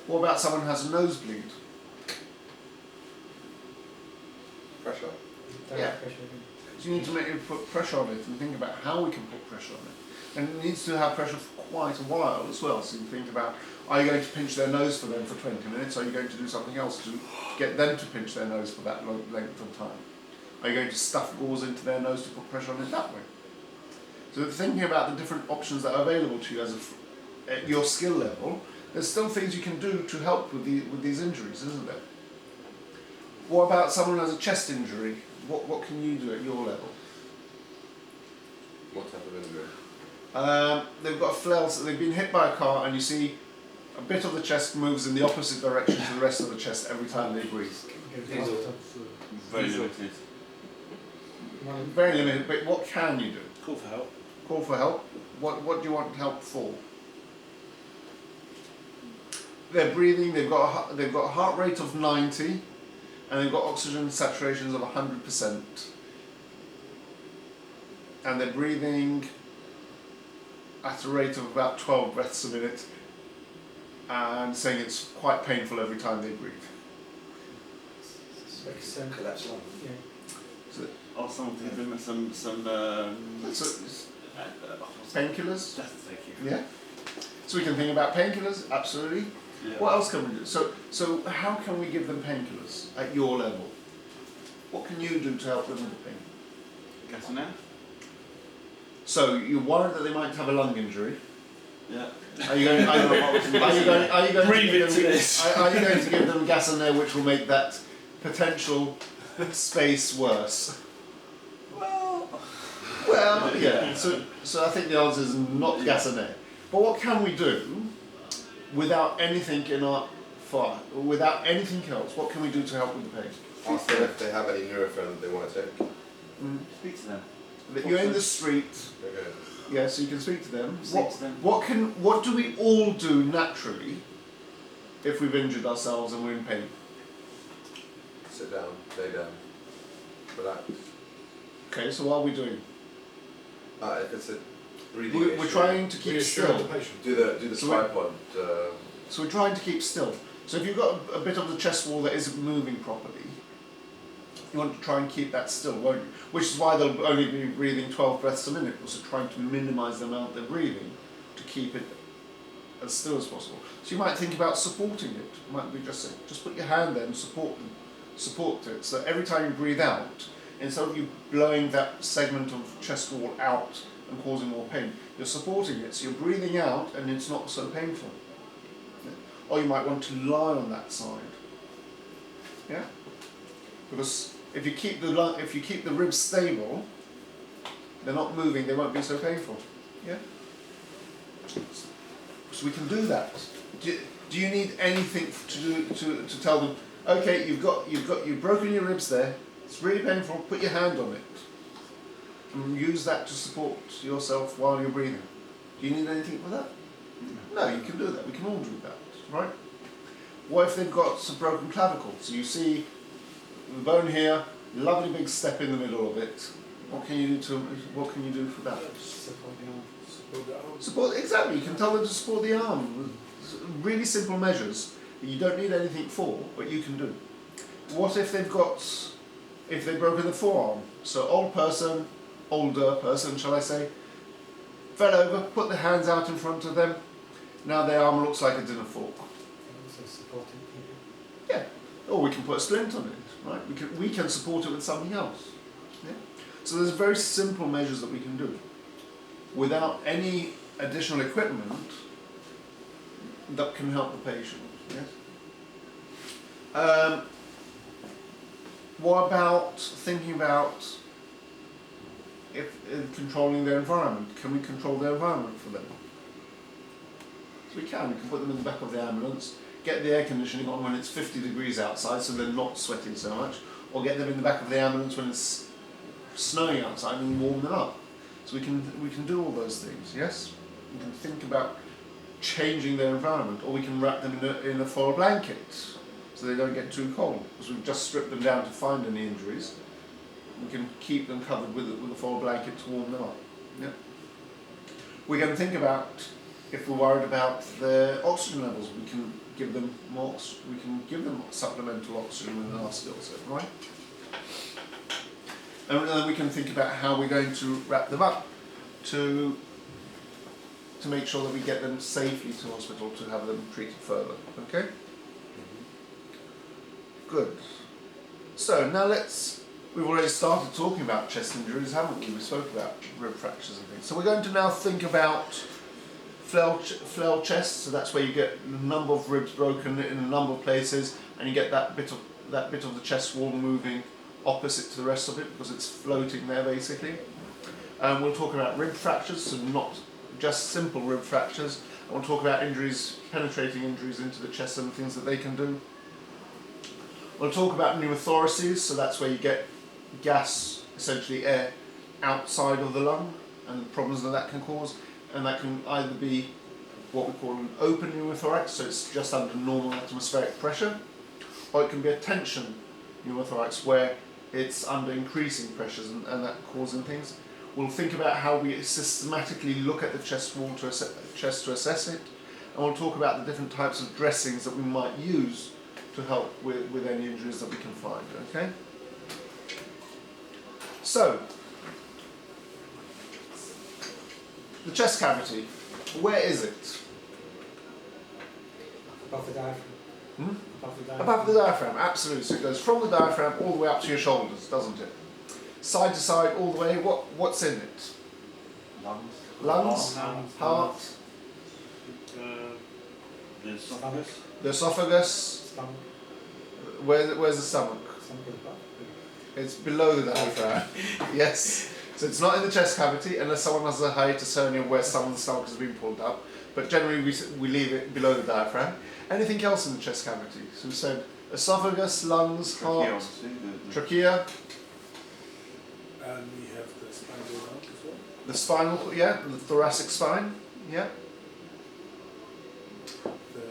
What about someone who has a nosebleed? Pressure. Yeah. So you need to put pressure on it and think about how we can put pressure on it. And it needs to have pressure for quite a while as well. So you think about, are you going to pinch their nose for them for 20 minutes? Are you going to do something else to get them to pinch their nose for that length of time? Are you going to stuff gauze into their nose to put pressure on it that way? So thinking about the different options that are available to you at your skill level, there's still things you can do to help with these injuries, isn't there? What about someone who has a chest injury? What can you do at your level? What type of injury? They've got a flail, so they've been hit by a car, and you see a bit of the chest moves in the opposite direction to the rest of the chest every time they breathe. Very limited. Very limited, but what can you do? Call for help. Call for help. What do you want help for? They're breathing. They've got a heart rate of 90, and they've got oxygen saturations of 100%. And they're breathing at a rate of about 12 breaths a minute, and saying it's quite painful every time they breathe. Collapse lung. Yeah. So, or someone to give them some Painkillers. thank you. Yeah. So we can think about painkillers. Absolutely. Yeah. What else can we do? So how can we give them painkillers at your level? What can you do to help them with the pain? Gas and air? So you're worried that they might have a lung injury. Yeah. Are you going? Are you going to Breathe give into them, this. Are you going to give them gas and air, which will make that potential space worse? Well, yeah. So I think the answer is not gas and air. But what can we do without anything in our fire, without anything else? What can we do to help with the pain? Ask them if they have any Nurofen they want to take. Speak to them. That you're in the street. Okay. Yeah, so you can speak to them. Speak to them. What do we all do naturally if we've injured ourselves and we're in pain? Sit down, lay down, relax. Okay, so what are we doing? If it's a breathing We're issue, trying to keep Reassure still. the patient. do the So tripod. So we're trying to keep still. So if you've got a bit of the chest wall that isn't moving properly, you want to try and keep that still, won't you? Which is why they'll only be breathing 12 breaths a minute, also trying to minimise the amount they're breathing to keep it as still as possible. So you might think about supporting it. Might be just put your hand there and support it. So every time you breathe out, instead of you blowing that segment of chest wall out and causing more pain, you're supporting it. So you're breathing out and it's not so painful. Yeah. Or you might want to lie on that side. Yeah? Because if you keep the ribs stable, they're not moving, they won't be so painful. Yeah? So we can do that. Do you need anything to tell them, okay, you've broken your ribs there, it's really painful, put your hand on it. And use that to support yourself while you're breathing. Do you need anything for that? No, you can do that. We can all do that, right? What if they've got some broken clavicle? So you see the bone here, lovely big step in the middle of it. What can you do for that? Support the arm. Support, exactly. You can tell them to support the arm. Really simple measures that you don't need anything for, but you can do. What if they've broken the forearm? So older person, shall I say, fell over, put the hands out in front of them. Now their arm looks like a dinner fork. So supporting people. Yeah. Or we can put a splint on it, right? We can support it with something else. Yeah? So there's very simple measures that we can do without any additional equipment that can help the patient. Yes? What about thinking about controlling their environment? Can we control their environment for them? So we can put them in the back of the ambulance, get the air conditioning on when it's 50 degrees outside so they're not sweating so much, or get them in the back of the ambulance when it's snowing outside and warm them up. So we can do all those things, yes? We can think about changing their environment, or we can wrap them in a foil blanket so they don't get too cold, because we've just stripped them down to find any injuries. We can keep them covered with a foil blanket to warm them up. Yeah? We can think about, if we're worried about their oxygen levels, we can give them supplemental oxygen within our skill set, right? And then we can think about how we're going to wrap them up to make sure that we get them safely to hospital to have them treated further. Okay? Good. So now we've already started talking about chest injuries, haven't we? We spoke about rib fractures and things. So we're going to now think about flail chest. So that's where you get a number of ribs broken in a number of places, and you get that bit of the chest wall moving opposite to the rest of it because it's floating there basically. We'll talk about rib fractures, so not just simple rib fractures. And we'll talk about injuries, penetrating injuries into the chest and the things that they can do. We'll talk about pneumothoraces, so that's where you get gas, essentially air, outside of the lung and the problems that can cause. And that can either be what we call an open pneumothorax, so it's just under normal atmospheric pressure, or it can be a tension pneumothorax where it's under increasing pressures and that causing things. We'll think about how we systematically look at the chest wall to assess it, and we'll talk about the different types of dressings that we might use to help with any injuries that we can find, okay? So, the chest cavity, where is it? Above the diaphragm. Hmm? Above the diaphragm. Above the diaphragm, absolutely. So it goes from the diaphragm all the way up to your shoulders, doesn't it? Side to side, all the way. What's in it? Lungs. Lungs, Lungs, heart, The esophagus. the esophagus. Stomach. Where's the stomach? Stomach is above. It's below the diaphragm. Yes. So it's not in the chest cavity unless someone has a hiatus hernia where some of the stomach has been pulled up. But generally we leave it below the diaphragm. Anything else in the chest cavity? So we said esophagus, lungs, Trachea, heart, obviously, the trachea, And we have the spinal cord as well. the spinal, yeah, the thoracic spine, yeah. The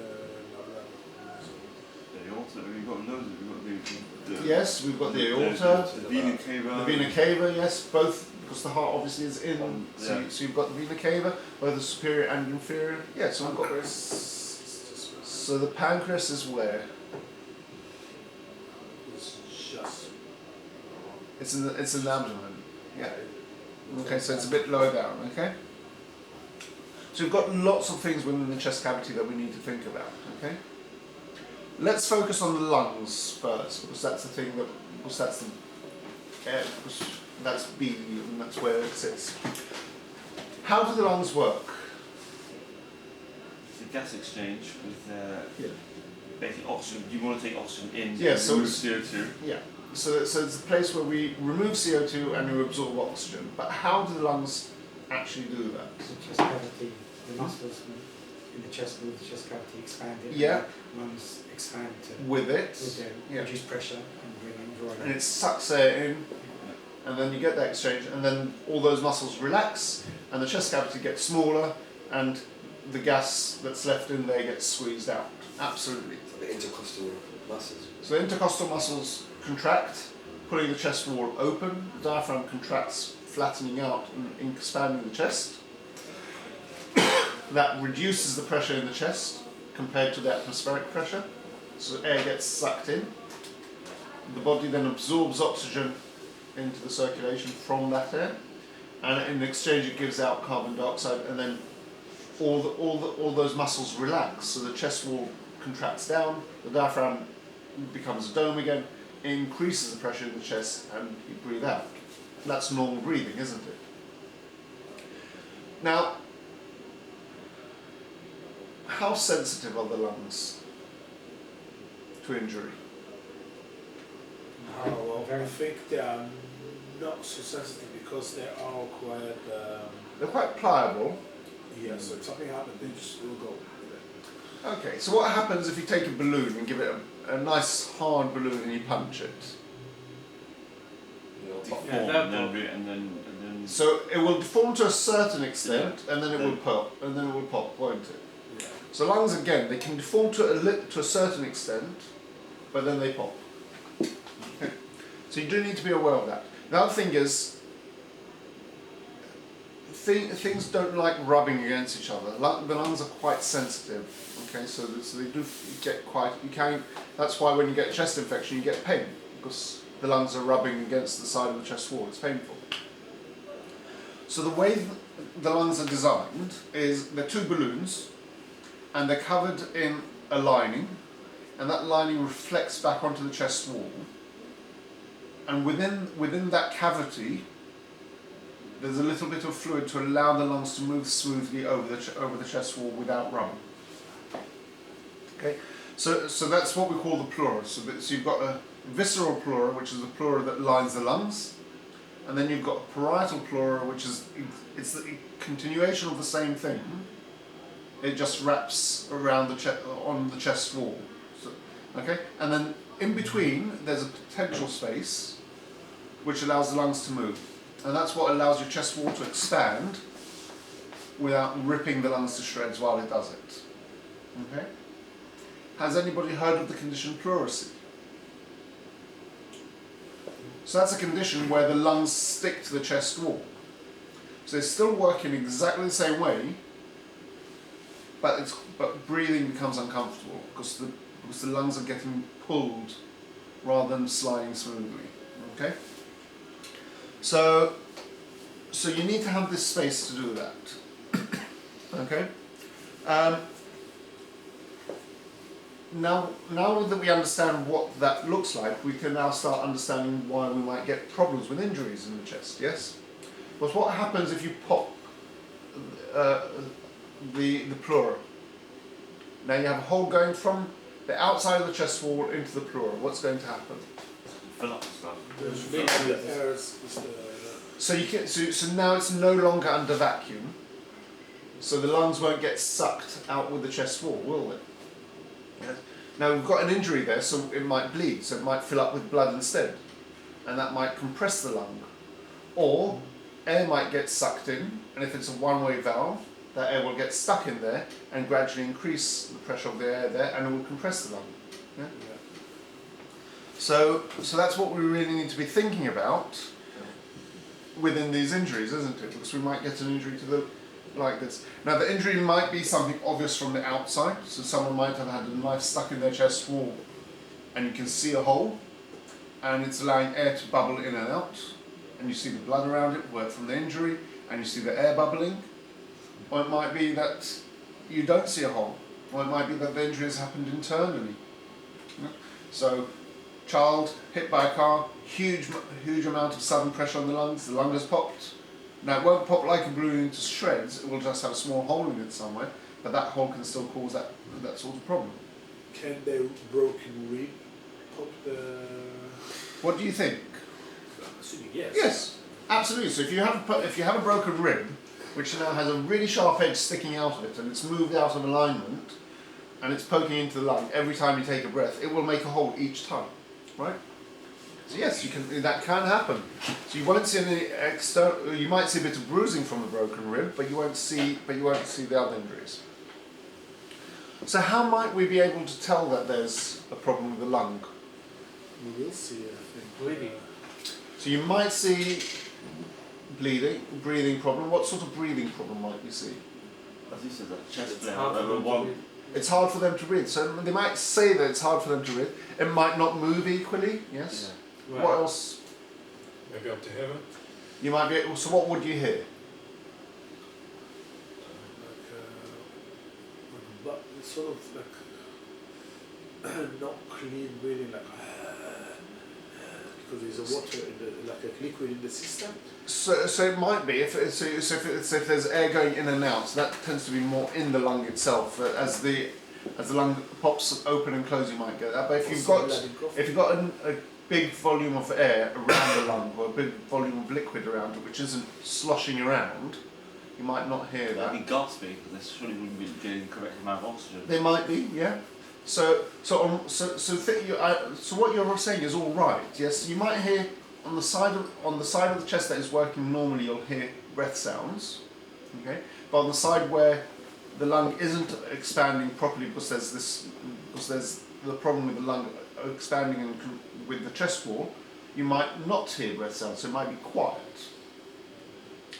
aorta. We've got loads. We've got the Yes, we've got the aorta, the vena cava. the vena cava, yes, both, because the heart obviously is in, so, Yeah. so you've got the vena cava, both the superior and inferior, yeah, so we've got, so the pancreas is where? It's just. It's in the abdomen, yeah. Okay, so it's a bit lower down, okay? So we've got lots of things within the chest cavity that we need to think about, okay? Let's focus on the lungs first, because that's the thing that, because that's the, because that's B, and that's where it sits. How do the lungs work? It's a gas exchange with Yeah. basically oxygen. You want to take oxygen in. Yeah, and so remove it's- CO2. Yeah. So it's a place where we remove CO2 and we absorb oxygen. But how do the lungs actually do that? The chest cavity, the muscles in the chest move, the chest cavity expand it. Yeah. Lungs expand to With it, yeah. reduce pressure and bring in dry And it sucks air in, and then you get that exchange, and then all those muscles relax, and the chest cavity gets smaller, and the gas that's left in there gets squeezed out. Absolutely. So the intercostal muscles. So the intercostal muscles contract, pulling the chest wall open. The diaphragm contracts, flattening out and expanding the chest. That reduces the pressure in the chest compared to the atmospheric pressure. So air gets sucked in. The body then absorbs oxygen into the circulation from that air, and in exchange it gives out carbon dioxide, and then all those muscles relax. So the chest wall contracts down, the diaphragm becomes a dome again, it increases the pressure in the chest, and you breathe out. That's normal breathing, isn't it? Now, how sensitive are the lungs to injury? Oh, well, I think they are not so sensitive because they are quite. They're quite pliable. Yeah, so if something happens, they just will go. Okay, so what happens if you take a balloon and give it a nice hard balloon and you punch it? And then So it will deform to a certain extent, and then it will pop, won't it? Yeah. So lungs again, they can deform to a certain extent, but then they pop. Okay. So you do need to be aware of that. The other thing is, things don't like rubbing against each other. The lungs are quite sensitive. Okay, so they do get quite. That's why when you get a chest infection, you get pain because the lungs are rubbing against the side of the chest wall. It's painful. So the way the lungs are designed is they're two balloons, and they're covered in a lining, and that lining reflects back onto the chest wall. And within that cavity, there's a little bit of fluid to allow the lungs to move smoothly over the chest wall without rubbing. Okay, so that's what we call the pleura. So you've got a visceral pleura, which is the pleura that lines the lungs, and then you've got a parietal pleura, which is it's the continuation of the same thing. It just wraps around on the chest wall. So, okay, and then in between there's a potential space, which allows the lungs to move. And that's what allows your chest wall to expand without ripping the lungs to shreds while it does it. Okay? Has anybody heard of the condition pleurisy? So that's a condition where the lungs stick to the chest wall. So they still work in exactly the same way, but breathing becomes uncomfortable because the lungs are getting pulled rather than sliding smoothly. Okay? So you need to have this space to do that. Okay. Now that we understand what that looks like, we can now start understanding why we might get problems with injuries in the chest. Yes. But what happens if you pop the pleura? Now you have a hole going from the outside of the chest wall into the pleura. What's going to happen? Fill up stuff. So now it's no longer under vacuum. So the lungs won't get sucked out with the chest wall, will they? Yes. Now we've got an injury there, so it might bleed. So it might fill up with blood instead, and that might compress the lung. Or air might get sucked in, and if it's a one-way valve, that air will get stuck in there and gradually increase the pressure of the air there, and it will compress the lung. Yeah? So that's what we really need to be thinking about within these injuries, isn't it? Because we might get an injury to the like this. Now the injury might be something obvious from the outside, so someone might have had a knife stuck in their chest wall, and you can see a hole, and it's allowing air to bubble in and out, and you see the blood around it, work from the injury, and you see the air bubbling. Or it might be that you don't see a hole, or it might be that the injury has happened internally. Yeah? So, child hit by a car, huge amount of sudden pressure on the lung has popped. Now it won't pop like a balloon into shreds, it will just have a small hole in it somewhere, but that hole can still cause that sort of problem. Can the broken rib pop the... What do you think? I'm assuming yes. Yes, absolutely. So if you have a broken rib, which now has a really sharp edge sticking out of it, and it's moved out of alignment, and it's poking into the lung every time you take a breath, it will make a hole each time, right? So yes, that can happen. So you won't see any external. You might see a bit of bruising from the broken rib, but you won't see the other injuries. So how might we be able to tell that there's a problem with the lung? We will see, I think. Bleeding. So you might see breathing problem. What sort of breathing problem might you see? As you said, that chest It's flare, hard for them to one. breathe. It's hard for them to breathe. So they might say that it's hard for them to breathe. It might not move equally. Yes. Right. What else? Maybe up to heaven. You might be able. So what would you hear? But it's sort of like not clean breathing, like because there's a water like a liquid in the system. So it might be if there's air going in and out. So that tends to be more in the lung itself. As the lung pops open and close, you might get that. But if you've got a big volume of air around the lung, or a big volume of liquid around it, which isn't sloshing around, you might not hear that. They'd be gasping because they surely wouldn't be getting the correct amount of oxygen. They might be, yeah. So what you're saying is all right. Yes, you might hear on the side of the chest that is working normally, you'll hear breath sounds. Okay, but on the side where the lung isn't expanding properly because there's the problem with the lung expanding with the chest wall, you might not hear breath sounds. So it might be quiet.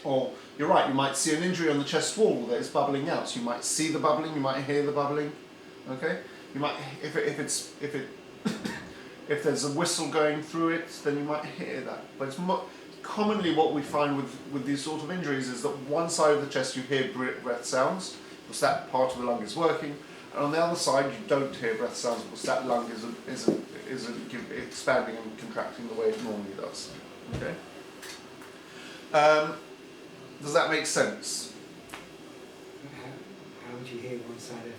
Or you're right, you might see an injury on the chest wall that is bubbling out. So you might see the bubbling, you might hear the bubbling. Okay, you might if there's a whistle going through it, then you might hear that. But it's commonly what we find with these sort of injuries is that one side of the chest you hear breath sounds because that part of the lung is working, and on the other side you don't hear breath sounds because that lung isn't expanding and contracting the way it normally does. Okay. Does that make sense? How would you hear one side of the...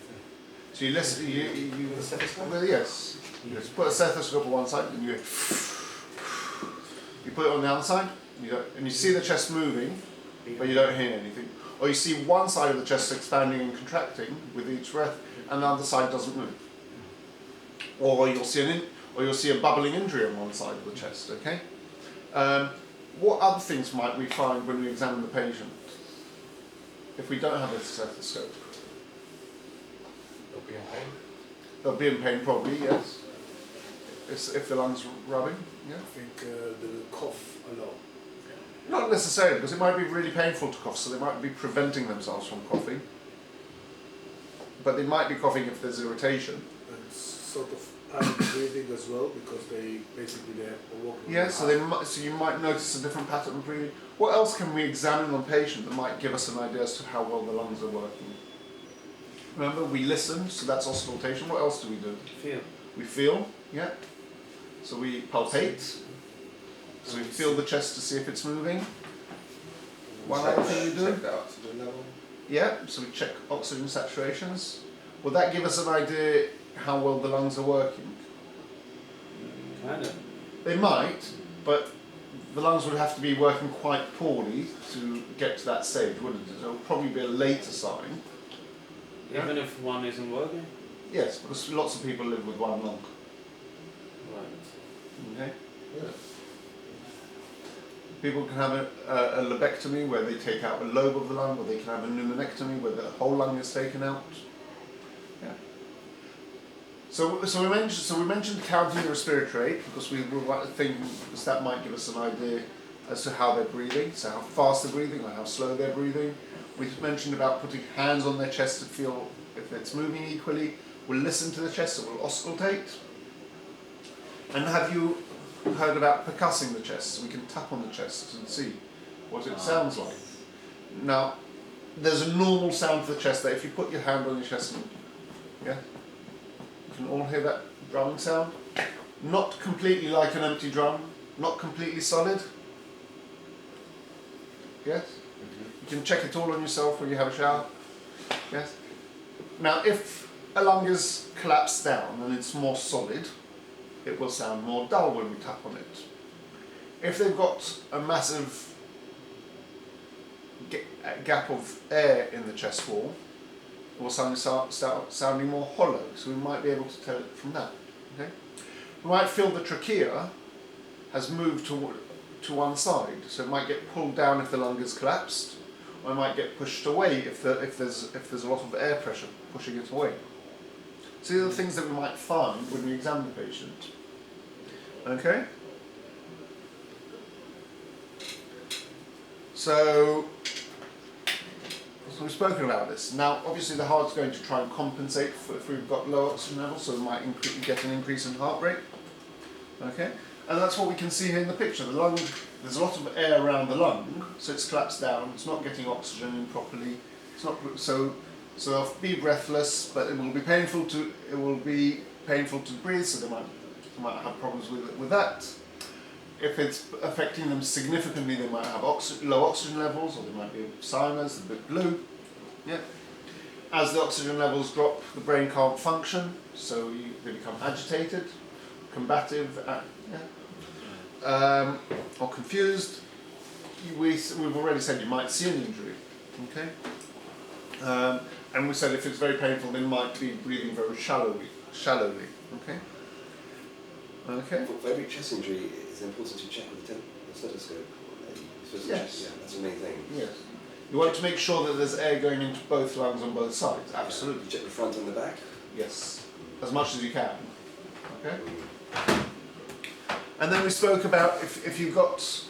So you listen. With a stethoscope? Well, yes. Yes. Put a stethoscope on one side, and you put it on the other side, and you see the chest moving, but you don't hear anything. Or you see one side of the chest expanding and contracting with each breath, and the other side doesn't move. Or you'll see a bubbling injury on one side of the chest. Okay. What other things might we find when we examine the patient if we don't have a stethoscope? They'll be in pain. They'll be in pain probably, yes. If the lungs rubbing, yeah. I think the cough a lot. Not necessarily, because it might be really painful to cough, so they might be preventing themselves from coughing. But they might be coughing if there's irritation. And sort of and breathing as well, because they are working. Yeah, so so you might notice a different pattern of breathing. What else can we examine on patient that might give us an idea as to how well the lungs are working? Remember, we listen, so that's auscultation. What else do we do? Feel. We feel, yeah. So we palpate. So we feel the chest to see if it's moving. One other thing we do. Check the oxygen level. Yeah, so we check oxygen saturations. Will that give us an idea how well the lungs are working? Kind of. They might, but the lungs would have to be working quite poorly to get to that stage, wouldn't it? It'll probably be a later sign. Even if one isn't working? Yes, because lots of people live with one lung. Right. Okay. Yeah. People can have a lobectomy where they take out a lobe of the lung, or they can have a pneumonectomy where the whole lung is taken out. Yeah. So we mentioned counting the respiratory rate because we were thinking that might give us an idea as to how they're breathing, so how fast they're breathing or how slow they're breathing. We mentioned about putting hands on their chest to feel if it's moving equally. We'll listen to the chest, so we'll auscultate. And have you heard about percussing the chest? So we can tap on the chest and see what it sounds like. Now, there's a normal sound for the chest that if you put your hand on your chest, yeah, you can all hear that drumming sound. Not completely like an empty drum, not completely solid. Yes? You can check it all on yourself when you have a shower. Yes? Now, if a lung is collapsed down and it's more solid, it will sound more dull when we tap on it. If they've got a massive gap of air in the chest wall, it will start sounding more hollow, so we might be able to tell it from that. Okay? We might feel the trachea has moved to one side, so it might get pulled down if the lung is collapsed, or it might get pushed away if there's a lot of air pressure pushing it away. So these are the things that we might find when we examine the patient. Okay? So we've spoken about this. Now, obviously the heart's going to try and compensate if we've got low oxygen levels, so we might get an increase in heart rate. Okay? And that's what we can see here in the picture. The lung, there's a lot of air around the lung, so it's collapsed down, it's not getting oxygen in properly. It's not so they'll be breathless, but it will be painful to breathe, so they might have problems with that. If it's affecting them significantly, they might have low oxygen levels, or they might be cyanus, a bit blue. Yeah. As the oxygen levels drop, the brain can't function, so they become agitated, combative, or confused. We've already said you might see an injury. Okay. And we said if it's very painful, they might be breathing very shallowly. Okay. Okay. For every chest injury, it's important to check with the stethoscope. Yes. Yeah, that's the main thing. Yes. You want to make sure that there's air going into both lungs on both sides. Absolutely. You check the front and the back. Yes. As much as you can. Okay. And then we spoke about if you've got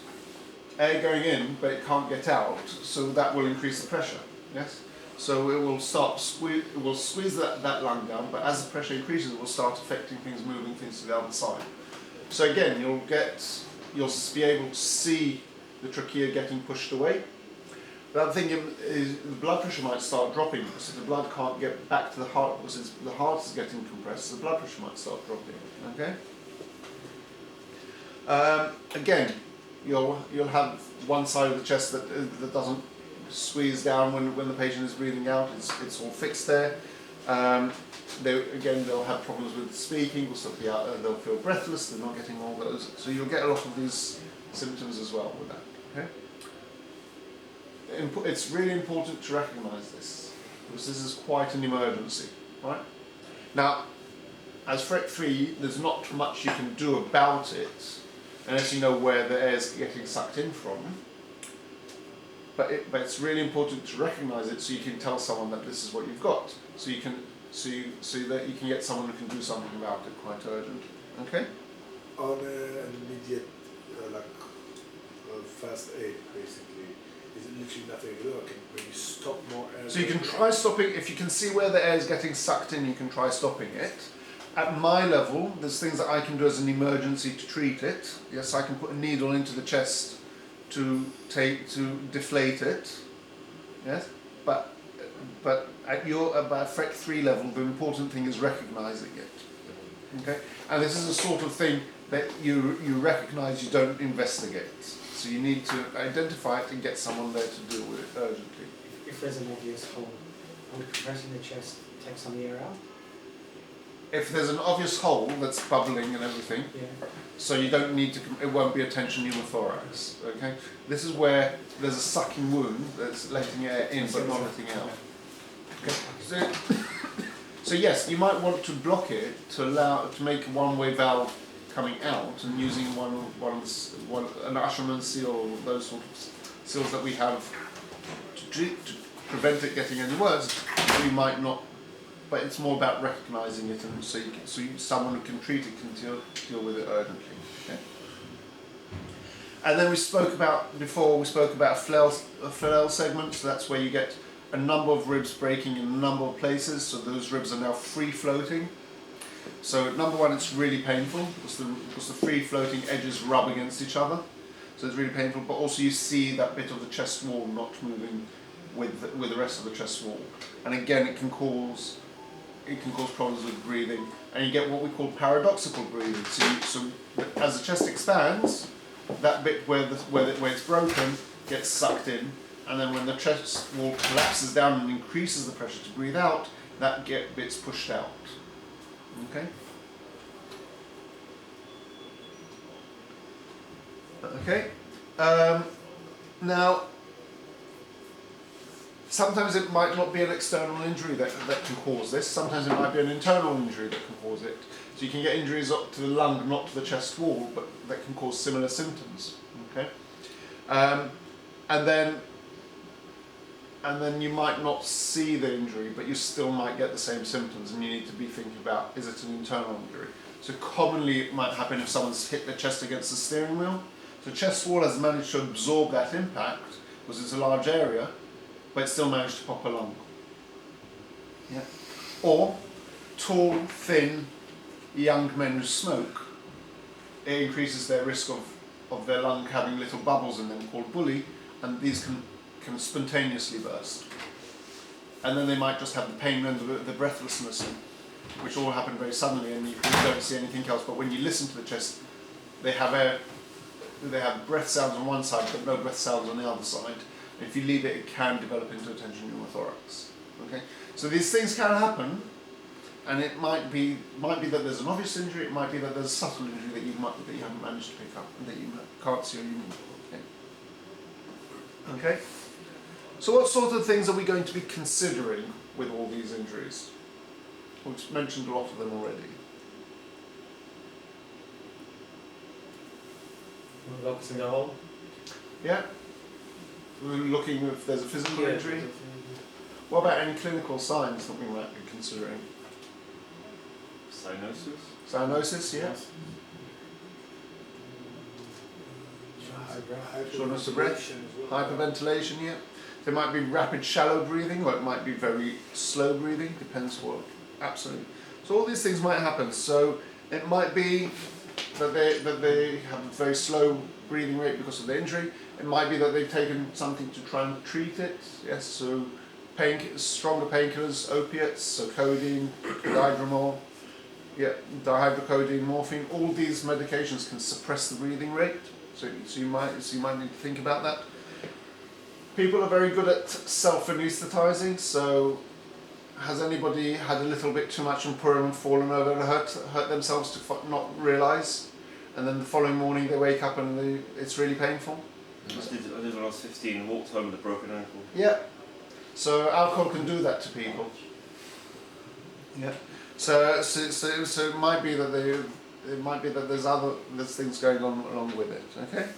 air going in but it can't get out, so that will increase the pressure. Yes. So it will squeeze that lung down, but as the pressure increases, it will start affecting things, moving things to the other side. So again, you'll be able to see the trachea getting pushed away. The other thing is the blood pressure might start dropping because if the blood can't get back to the heart because the heart is getting compressed, so the blood pressure might start dropping. Okay. Again, you'll have one side of the chest that doesn't squeeze down when the patient is breathing out. It's all fixed there. They'll have problems with speaking. They'll feel breathless. They're not getting all those. So you'll get a lot of these symptoms as well with that. Okay. It's really important to recognise this because this is quite an emergency, right? Now, as FREC 3, there's not much you can do about it unless you know where the air is getting sucked in from. But it's really important to recognise it so you can tell someone that this is what you've got, so that you can get someone who can do something about it quite urgent. Okay. On an immediate fast aid, basically, is it literally nothing at all? Can maybe stop more air? So you can try stopping if you can see where the air is getting sucked in. You can try stopping it, At my level, there's things that I can do as an emergency to treat it. Yes, I can put a needle into the chest to deflate it. Yes, but at your about FREC 3 level, the important thing is recognizing it. Okay, and this is the sort of thing that you recognize, you don't investigate. So you need to identify it and get someone there to deal with it urgently. If there's an obvious hole, would compressing the chest take some of the air out? If there's an obvious hole that's bubbling and everything, Yeah. so you don't need to, it won't be a tension pneumothorax, okay? This is where there's a sucking wound that's letting air in but not letting out. Okay. So yes, you might want to block it to make a one-way valve coming out, and using an Usherman seal or those sort of seals that we have to prevent it getting any worse. You might not. But it's more about recognising it, and someone who can treat it can deal with it urgently. Okay? And then we spoke about a flail segment. So that's where you get a number of ribs breaking in a number of places. So those ribs are now free floating. So number one, it's really painful because the free floating edges rub against each other. So it's really painful. But also you see that bit of the chest wall not moving with the rest of the chest wall, and again it can cause problems with breathing, and you get what we call paradoxical breathing. So as the chest expands, that bit where it's broken gets sucked in, and then when the chest wall collapses down and increases the pressure to breathe out, that bit's pushed out. Okay. Okay. Now, sometimes it might not be an external injury that can cause this. Sometimes it might be an internal injury that can cause it. So you can get injuries up to the lung, not to the chest wall, but that can cause similar symptoms. Okay, and then you might not see the injury, but you still might get the same symptoms, and you need to be thinking about, is it an internal injury? So commonly it might happen if someone's hit their chest against the steering wheel. So the chest wall has managed to absorb that impact because it's a large area, but still managed to pop a lung. Yeah. Or tall, thin, young men who smoke. It increases their risk of their lung having little bubbles in them called bully, and these can spontaneously burst. And then they might just have the pain and the breathlessness, which all happen very suddenly, and you don't see anything else. But when you listen to the chest, they have breath sounds on one side, but no breath sounds on the other side. If you leave it, it can develop into a tension pneumothorax. Okay, so these things can happen, and it might be that there's an obvious injury. It might be that there's a subtle injury that you haven't managed to pick up and that you can't see or you need. Okay. So what sort of things are we going to be considering with all these injuries? We've mentioned a lot of them already. Locks in the hole. Yeah. We're looking if there's a physical injury. What about any clinical signs that we might be considering? Cyanosis? Cyanosis, yes. Shortness of breath, hyperventilation, yeah. There might be rapid shallow breathing, or it might be very slow breathing, depends what, absolutely. So all these things might happen. So it might be that they have a very slow breathing rate because of the injury. It might be that they've taken something to try and treat it, yes, so stronger painkillers, opiates, so codeine, dihydramol, yeah, dihydrocodeine, morphine, all these medications can suppress the breathing rate. So you might need to think about that. People are very good at self-anaesthetizing, so has anybody had a little bit too much and Purim and fallen over and hurt themselves to not realise, and then the following morning they wake up and it's really painful? I did when I was 15 and walked home with a broken ankle. Yeah. So alcohol can do that to people. Yeah. So it might be that there's things going on along with it. Okay.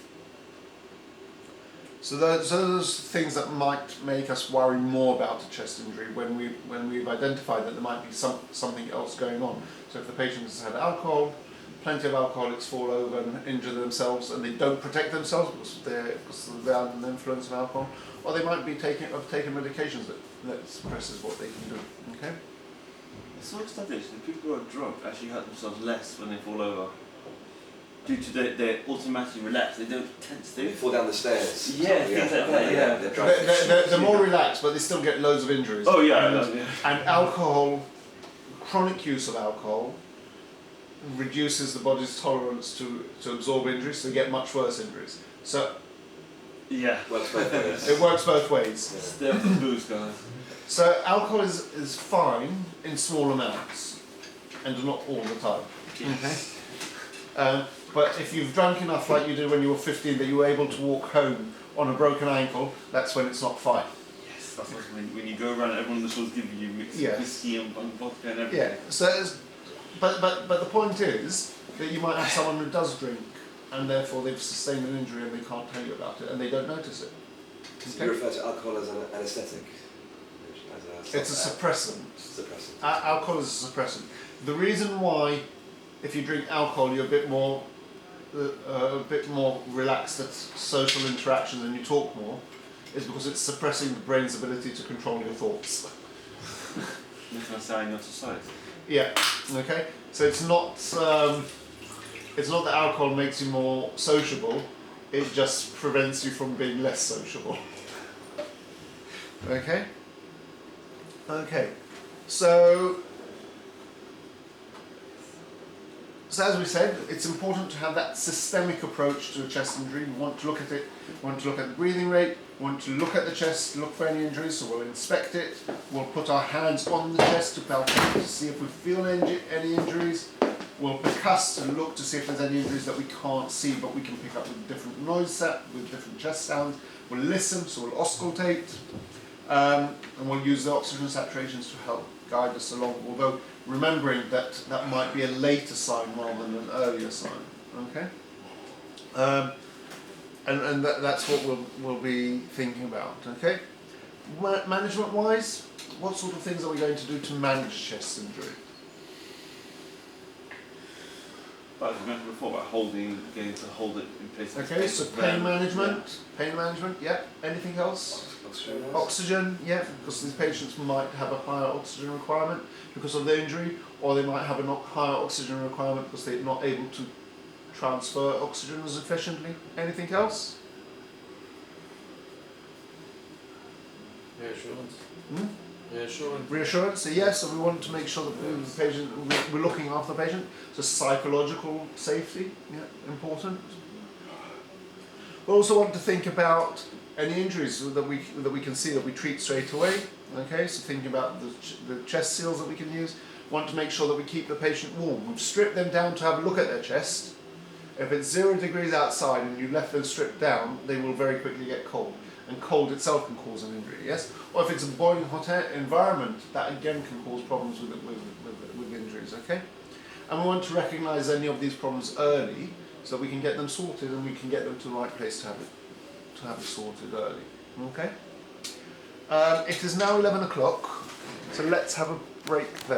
So those things that might make us worry more about a chest injury when we've identified that there might be something else going on. So if the patient has had alcohol, plenty of alcoholics fall over and injure themselves, and they don't protect themselves because they're under the influence of alcohol, or they might be taking medications that suppresses what they can do. Okay. So what studies, the people who are drugged actually hurt themselves less when they fall over. Due to their automatically relaxed, they don't tense They things. fall down the stairs. Yeah, things like that, yeah. They're drunk. They're more relaxed, but they still get loads of injuries. Oh yeah, And alcohol, chronic use of alcohol, reduces the body's tolerance to absorb injuries, so they get much worse injuries. So yeah. Works both ways. it works both ways. Stay off the booze, guys. So alcohol is fine in small amounts, and not all the time. Okay. But if you've drunk enough, like you did when you were 15, that you were able to walk home on a broken ankle, that's when it's not fine. Yes, that's when you go around and everyone in the store's giving you mixed Yeah. whiskey and vodka and everything. Yeah. So, but the point is that you might have someone who does drink, and therefore they've sustained an injury and they can't tell you about it, and they don't notice it. So you refer to alcohol as an anaesthetic? It's a suppressant. Suppressant. Alcohol is a suppressant. The reason why, if you drink alcohol, you're a bit more relaxed at social interactions and you talk more, is because it's suppressing the brain's ability to control your thoughts. That's not saying your society. Yeah. Okay. So it's not that alcohol makes you more sociable. It just prevents you from being less sociable. Okay. Okay. So as we said, it's important to have that systemic approach to a chest injury. We want to look at it, we want to look at the breathing rate, we want to look at the chest, look for any injuries, so we'll inspect it, we'll put our hands on the chest to palpate to see if we feel any injuries, we'll percuss to look to see if there's any injuries that we can't see but we can pick up with different with different chest sounds, we'll listen, so we'll auscultate, and we'll use the oxygen saturations to help guide us along, although remembering that that might be a later sign rather than an earlier sign. Okay, and that's what we'll be thinking about. Okay, management wise, what sort of things are we going to do to manage chest injury? But as we mentioned before about getting to hold it in place. Okay, so pain management, yeah. Anything else? Oxygen, yeah, because these patients might have a higher oxygen requirement because of the injury, or they might have a higher oxygen requirement because they're not able to transfer oxygen as efficiently. Anything else? Reassurance. Hmm? Reassurance. Reassurance, so yes, so we want to make sure that the patient, we're looking after the patient. So psychological safety, yeah, important. We also want to think about any injuries that we can see that we treat straight away. Okay, so thinking about the chest seals that we can use. Want to make sure that we keep the patient warm. We've stripped them down to have a look at their chest. If it's 0 degrees outside and you left them stripped down, they will very quickly get cold. And cold itself can cause an injury, yes? Or if it's a boiling hot environment, that again can cause problems with injuries, okay? And we want to recognise any of these problems early so that we can get them sorted and we can get them to the right place to have it sorted early, okay? It is now 11 o'clock, so let's have a break there.